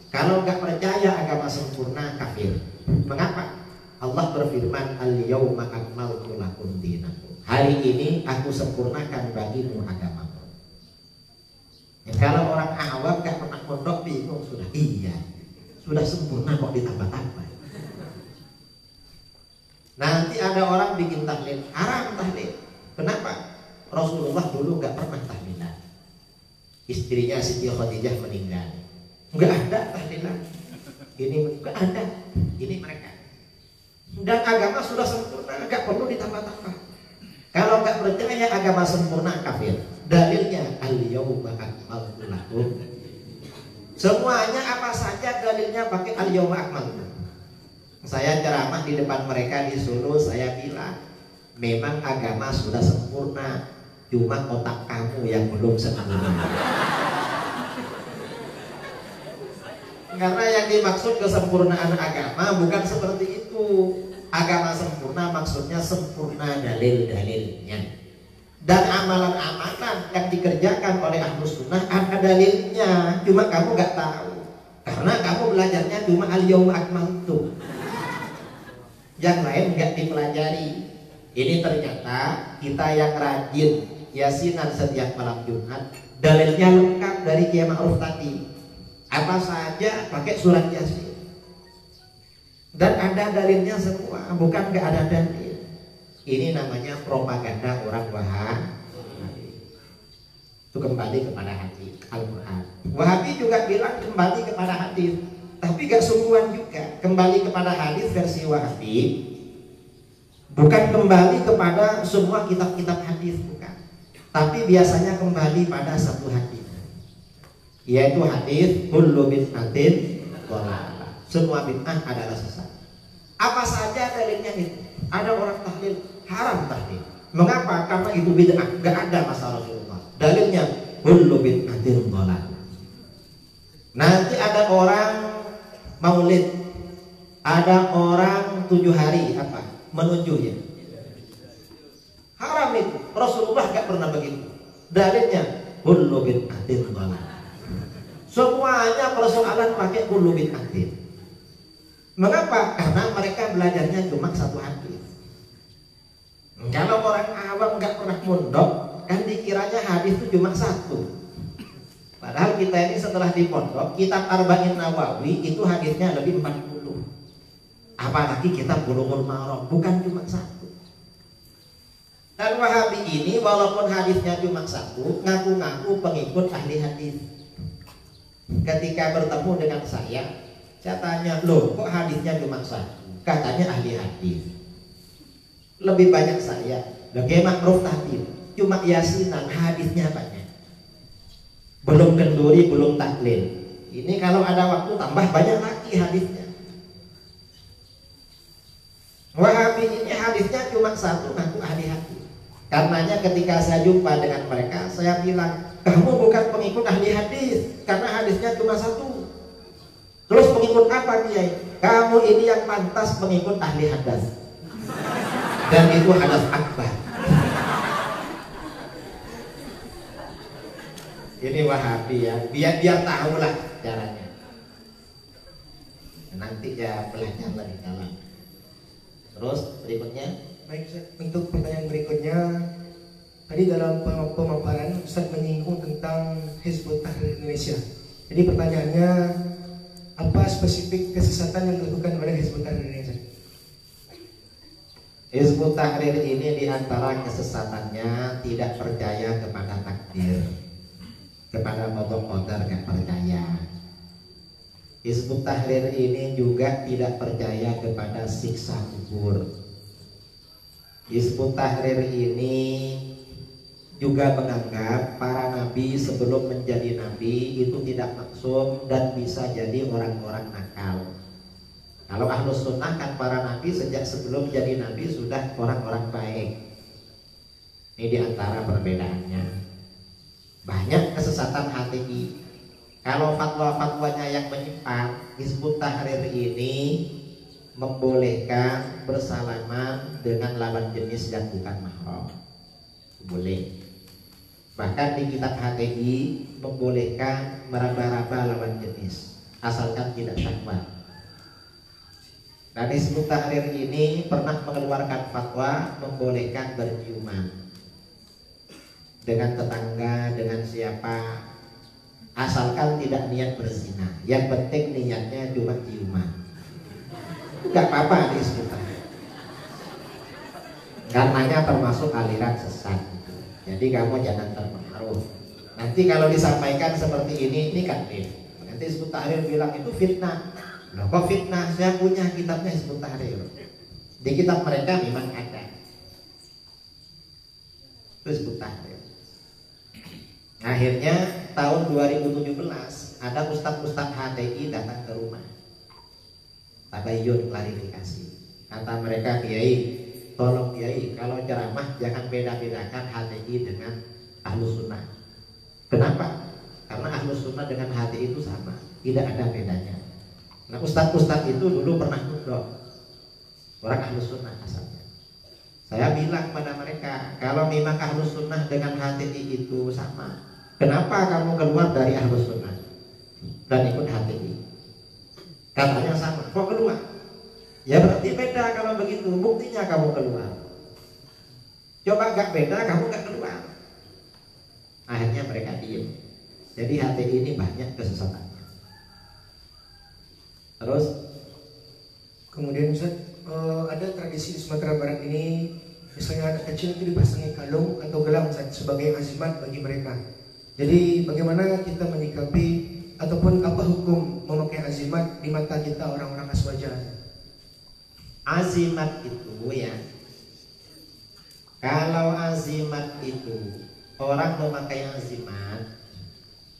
Kalau gak percaya agama sempurna, kafir. Mengapa? Allah berfirman, al-yawma akmaltu lakum dinakum. Hari ini aku sempurnakan bagimu agamamu. Ya, kalau orang awam gak pernah pondok bingung sudah. Iya, sudah sempurna kok ditambah-tambah. Nanti ada orang bikin tahlil, haram tahlil. Kenapa? Rasulullah dulu gak pernah tahlilan. Istrinya Siti Khadijah meninggal, nggak ada tahlilan. Ini nggak ada. Ini mereka. Dan agama sudah sempurna, nggak perlu ditambah-tambah. Kalau nggak percaya agama sempurna, kafir. Dalilnya al-yawma akmaltu lakum. Semuanya apa saja dalilnya pakai al-yawma akmaltu. Saya ceramah di depan mereka di Solo, saya bilang memang agama sudah sempurna, cuma otak kamu yang belum sempurna. Karena yang dimaksud kesempurnaan agama bukan seperti itu. Agama sempurna maksudnya sempurna dalil-dalilnya. Dan amalan-amalan yang dikerjakan oleh Ahlus Sunnah ada dalilnya, cuma kamu gak tahu. Karena kamu belajarnya cuma al-yawma akmaltu. Yang lain gak dipelajari. Ini ternyata kita yang rajin yasinan setiap malam Jumat, dalilnya lengkap dari Kiai Ma'ruf tadi. Apa saja pakai surat Yasin. Dan ada dalilnya semua, bukan nggak ada dalil. Ini namanya propaganda orang Wahabi. Itu kembali kepada hati Al-Quran. Wahabi juga bilang kembali kepada hadis, tapi gak sungguhan juga. Kembali kepada hadis versi Wahabi, bukan kembali kepada semua kitab-kitab hadis, bukan. Tapi biasanya kembali pada satu hadis, yaitu hadis kullu bid'atin dhalalah. Semua bid'ah adalah sesat. Apa saja dalilnya itu? Ada orang tahlil, haram tahlil. Mengapa? Karena itu bid'ah, enggak ada masa Rasulullah. Dalilnya kullu bid'atin dhalalah. Nanti ada orang maulid, ada orang 7 hari apa? Menunjunya. Haram itu. Rasulullah enggak pernah begitu. Dalilnya kullu bid'atin dhalalah. Semuanya persoalan pakai kullu bid'atin. Mengapa? Karena mereka belajarnya cuma satu hadis. Kalau orang awam nggak pernah mondok, kan dikiranya hadis itu cuma satu. Padahal kita ini setelah di pondok, kitab Arba'in Nawawi itu hadisnya lebih 40. Apalagi kitab Bulughul Maram, bukan cuma satu. Dan Wahabi ini walaupun hadisnya cuma satu, ngaku-ngaku pengikut ahli hadis. Ketika bertemu dengan saya tanya, loh kok hadisnya cuma satu? Katanya ahli hadis. Lebih banyak saya. Kiai Ma'ruf tadi cuma yasinan, hadisnya banyak. Belum kenduri, belum taklil. Ini kalau ada waktu tambah banyak lagi hadisnya. Wahabi ini hadisnya cuma satu, ngaku ahli hadis. Karenanya ketika saya jumpa dengan mereka, saya bilang, kamu bukan pengikut ahli hadis, karena hadisnya cuma satu. Terus pengikut apa Kiai? Kamu ini yang pantas pengikut ahli hadis. Dan itu hadas akbar. Ini Wahabi ya, biar tahu lah caranya. Nanti ya belajar lebih dalam. Terus berikutnya. Baik, untuk pertanyaan berikutnya, tadi dalam pemaparan Ustaz menyinggung tentang Hizbut Tahrir Indonesia. Jadi pertanyaannya, apa spesifik kesesatan yang dilakukan oleh Hizbut Tahrir Indonesia? Hizbut Tahrir ini diantara kesesatannya tidak percaya kepada takdir, kepada qada gak percaya. Hizbut Tahrir ini juga tidak percaya kepada siksa kubur. Hizbut Tahrir ini juga menganggap para nabi sebelum menjadi nabi itu tidak maksum dan bisa jadi orang-orang nakal. Kalau Ahlus Sunnah kan para nabi sejak sebelum jadi nabi sudah orang-orang baik. Ini diantara perbedaannya. Banyak kesesatan HTI. Kalau fatwa-fatwanya yang menyimpang, Hizbut Tahrir ini membolehkan bersalaman dengan lawan jenis yang bukan mahram. Boleh. Bahkan di kitab HTI membolehkan meraba-raba lawan jenis asalkan tidak syahwat. Dan Hizbut Tahrir ini pernah mengeluarkan fatwa membolehkan berciuman dengan tetangga, dengan siapa, asalkan tidak niat berzina. Yang penting niatnya cuma ciuman, gak apa-apa di Hizbut Tahrir. Karenanya termasuk aliran sesat. Jadi kamu jangan terpengaruh. Nanti kalau disampaikan seperti ini kan nanti Hizbut Tahrir bilang itu fitnah. Loh, kok fitnah? Saya punya kitabnya Hizbut Tahrir. Di kitab mereka memang ada Hizbut Tahrir. Akhirnya tahun 2017 ada ustadz-ustadz HTI datang ke rumah. Tabayun, klarifikasi. Kata mereka, Kiai, tolong Kiai, kalau ceramah jangan beda-bedakan HTI dengan Ahlus Sunnah. Kenapa? Karena Ahlus Sunnah dengan HTI itu sama, tidak ada bedanya. Nah, ustadz-ustadz itu dulu pernah nunduk, orang Ahlus Sunnah asalnya. Saya bilang pada mereka, kalau memang Ahlus Sunnah dengan HTI itu sama, kenapa kamu keluar dari Ahlus Sunnah dan ikut HTI? Katanya sama, kok keluar? Ya berarti beda kalau begitu, buktinya kamu keluar. Coba gak beda, kamu gak keluar. Akhirnya mereka diem. Jadi HTI ini banyak kesesatannya. Terus kemudian Ustaz, ada tradisi di Sumatera Barat ini, misalnya anak kecil itu dipasangi kalung atau gelang Ustaz, sebagai azimat bagi mereka. Jadi bagaimana kita menyikapi ataupun apa hukum memakai azimat di mata kita orang-orang aswaja? Azimat itu ya, kalau azimat itu orang memakai azimat,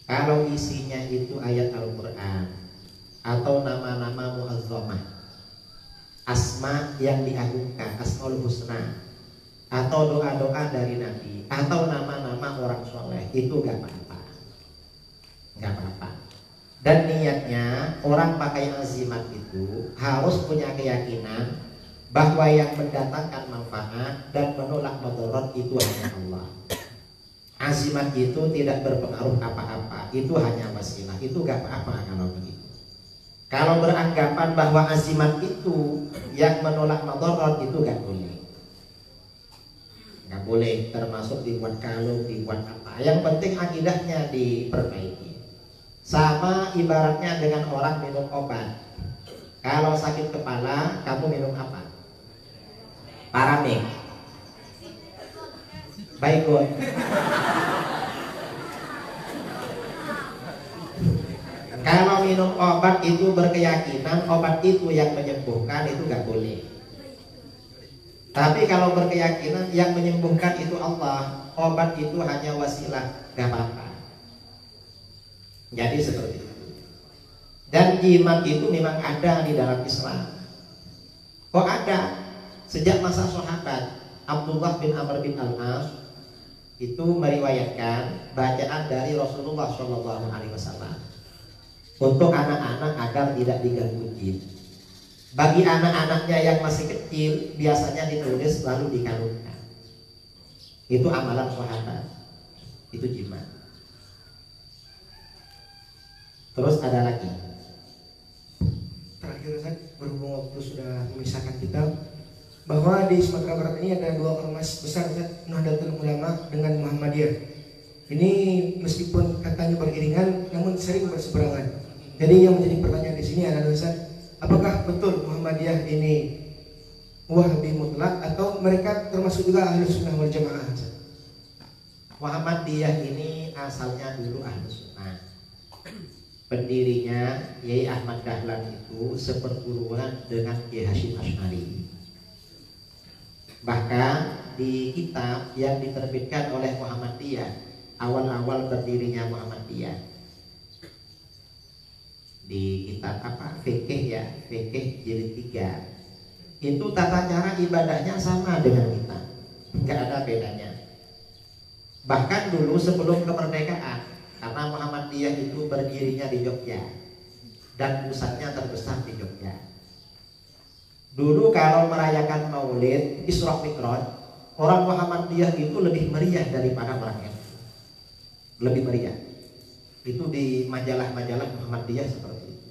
kalau isinya itu ayat Al-Quran atau nama-nama muazzamah, asma yang diagungkan, asmaul husna, atau doa-doa dari Nabi, atau nama-nama orang soleh, itu gak apa-apa, gak apa-apa. Dan niatnya orang pakai azimat itu harus punya keyakinan bahwa yang mendatangkan manfaat dan menolak mudarat itu hanya Allah. Azimat itu tidak berpengaruh apa-apa, itu hanya wasilah, itu gak apa-apa kalau begitu. Kalau beranggapan bahwa azimat itu yang menolak mudarat itu gak boleh. Gak boleh, termasuk dibuat kalung, dibuat apa. Yang penting akidahnya diperbaiki. Sama ibaratnya dengan orang minum obat. Kalau sakit kepala, kamu minum apa? Paramik, Baygon. Kalau minum obat itu berkeyakinan obat itu yang menyembuhkan, itu gak boleh. Tapi kalau berkeyakinan yang menyembuhkan itu Allah, obat itu hanya wasilah, gak apa-apa. Jadi seperti itu. Dan jimat itu memang ada di dalam Islam. Kok ada? Sejak masa sahabat, Abdullah bin Amr bin Al-As itu meriwayatkan bacaan dari Rasulullah SAW untuk anak-anak agar tidak diganggu jin. Bagi anak-anaknya yang masih kecil biasanya ditulis lalu dikalungkan. Itu amalan sahabat. Itu jimat. Terus ada lagi. Terakhir Ustaz, berhubung waktu sudah memisahkan kita, bahwa di Sumatera Barat ini ada dua ormas besar Ustaz, Nahdlatul Ulama dengan Muhammadiyah. Ini meskipun katanya beriringan namun sering berseberangan. Jadi yang menjadi pertanyaan di sini adalah Ustaz, apakah betul Muhammadiyah ini Wahabi mutlak atau mereka termasuk juga Ahlus Sunnah wal Jamaah? Muhammadiyah ini asalnya dulu Ahlus Sunnah. Pendirinya Yai Ahmad Dahlan itu seperguruan dengan Kiai Hasyim Asy'ari. Bahkan di kitab yang diterbitkan oleh Muhammadiyah, awal-awal berdirinya Muhammadiyah, di kitab apa? Fikih ya, Fikih jilid 3. Itu tata cara ibadahnya sama dengan kita, nggak ada bedanya. Bahkan dulu sebelum kemerdekaan, karena Muhammadiyah itu berdirinya di Jogja dan pusatnya terbesar di Jogja. Dulu kalau merayakan Maulid, Isra Mi'raj, orang Muhammadiyah itu lebih meriah daripada orang NU. lebih meriah. Itu di majalah-majalah Muhammadiyah seperti itu.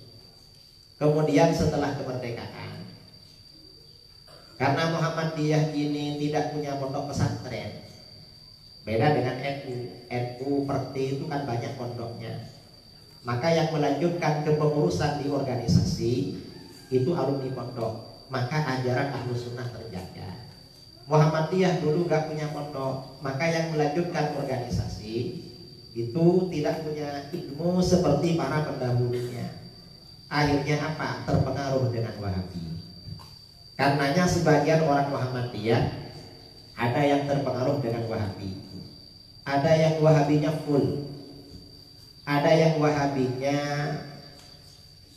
Kemudian setelah kemerdekaan, karena Muhammadiyah ini tidak punya pondok pesantren, beda dengan NU. NU Perti itu kan banyak pondoknya. Maka yang melanjutkan kepengurusan di organisasi itu alumni pondok. Maka ajaran Ahlus Sunnah terjaga. Muhammadiyah dulu gak punya pondok, maka yang melanjutkan organisasi itu tidak punya ilmu seperti para pendahulunya. Akhirnya apa? Terpengaruh dengan Wahabi. Karenanya sebagian orang Muhammadiyah ada yang terpengaruh dengan Wahabi. Ada yang Wahabinya full, ada yang Wahabinya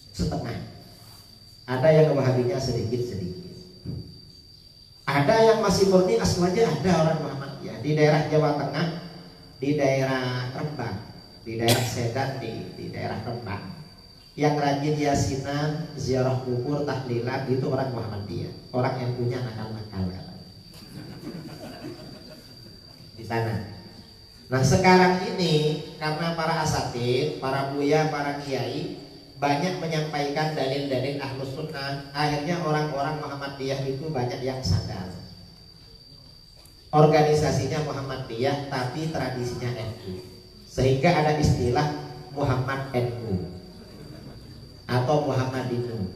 setengah, ada yang Wahabinya sedikit-sedikit. Ada yang masih murni aslinya, ada orang Muhammadiyah di daerah Jawa Tengah, di daerah Rembang, di daerah Sedan, di daerah Rembang, yang rajin yasinan, ziarah kubur, tahlilan, itu orang Muhammadiyah. Orang yang punya nakal-nakal katanya di sana. Nah sekarang ini karena para asatid, para buya, para kiai banyak menyampaikan dalil-dalil Ahlus Sunnah, akhirnya orang-orang Muhammadiyah itu banyak yang sadar. Organisasinya Muhammadiyah tapi tradisinya NU, sehingga ada istilah Muhammad NU atau Muhammadinu.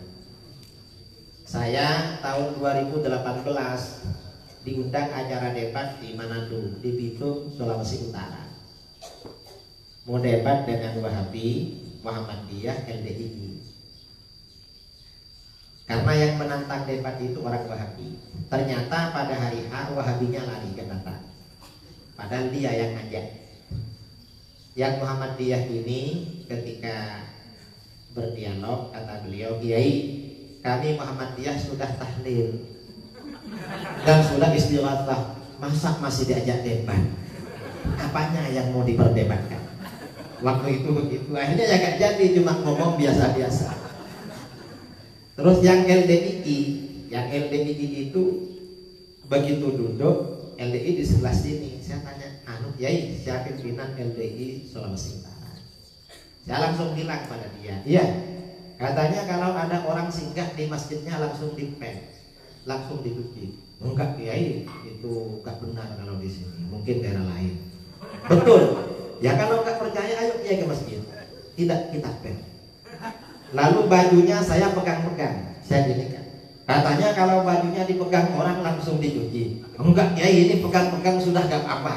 Saya tahun 2018 diundang acara debat di Manado, di Bitung, Sulawesi Utara. Mau debat dengan Wahabi, Muhammadiyah, LDII. Karena yang menantang debat itu orang Wahabi. Ternyata pada hari H Wahabinya lari ke datang. Padahal dia yang ngajak. Yang Muhammadiyah ini ketika berdialog kata beliau, Kiai, kami Muhammadiyah sudah tahlil dan sudah istighatsah, masa masih diajak debat? Apanya yang mau diperdebatkan? Waktu itu begitu, akhirnya ya gak jadi, cuma ngomong biasa-biasa. Terus yang LDII itu begitu duduk, LDII di sebelah sini, saya tanya, anu Yai, siapa pimpinan LDII Sulawesi Utara? Saya langsung bilang pada dia, iya, katanya kalau ada orang singgah di masjidnya langsung dipel, langsung dicuci. Enggak Kiai, itu enggak benar kalau di sini, mungkin daerah lain. Betul. Ya kalau enggak percaya ayo Kiai ke masjid. Tidak, kita pel. Lalu bajunya saya pegang-pegang, saya gini kan. Katanya kalau bajunya dipegang orang langsung dicuci. Enggak Kiai, ini pegang-pegang sudah enggak apa-apa.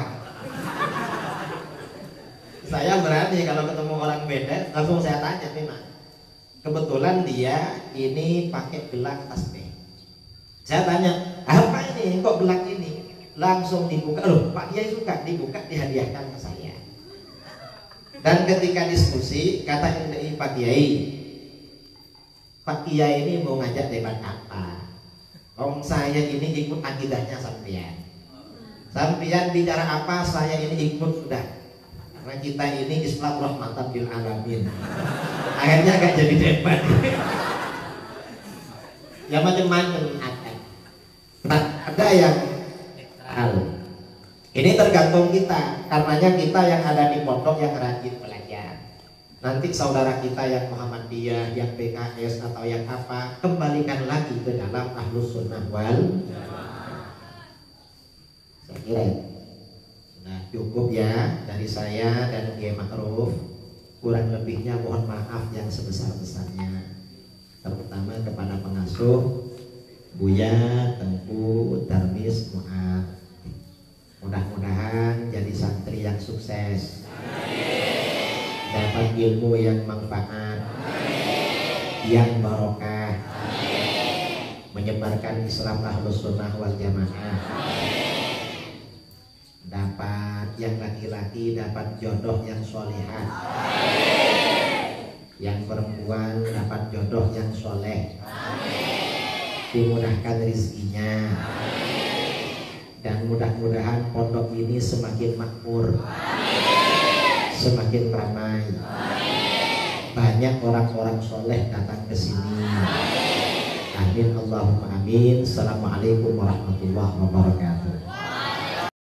Saya berani kalau ketemu orang beda langsung saya tanya memang. Kebetulan dia ini pakai gelang tasbih. Saya tanya, apa ini? Kok gelang ini? Langsung dibuka. Loh, Pak Kiai suka dibuka, dihadiahkan ke saya. Dan ketika diskusi, kata LDI Pak Kiai ini mau ngajak debat apa? Om saya ini ikut akidahnya sampean. Sampean bicara apa, saya ini ikut sudah. Karena kita ini Islam rahmatan lil alamin. Akhirnya gak jadi debat. Ya macam-macam ada yang netral. Ini tergantung kita. Karenanya kita yang ada di pondok yang rajin belajar. Nanti saudara kita yang Muhammadiyah, yang PKS atau yang apa, kembalikan lagi ke dalam Ahlus Sunnah wal Jamaah. Saya kira nah cukup ya dari saya dan Kiai Ma'ruf. Kurang lebihnya mohon maaf yang sebesar-besarnya, terutama kepada pengasuh Buya, Tengku, Darmis, Mu'ad. Mudah-mudahan jadi santri yang sukses, dapat ilmu yang manfaat, yang barokah, menyebarkan Islam Ahlus Sunnah wal Jamaah. Dapat yang laki-laki dapat jodoh yang solehah, yang perempuan dapat jodoh yang soleh, dimudahkan rezekinya, dan mudah-mudahan pondok ini semakin makmur, semakin ramai, banyak orang-orang soleh datang ke sini. Amin Allahumma amin. Assalamualaikum warahmatullahi wabarakatuh.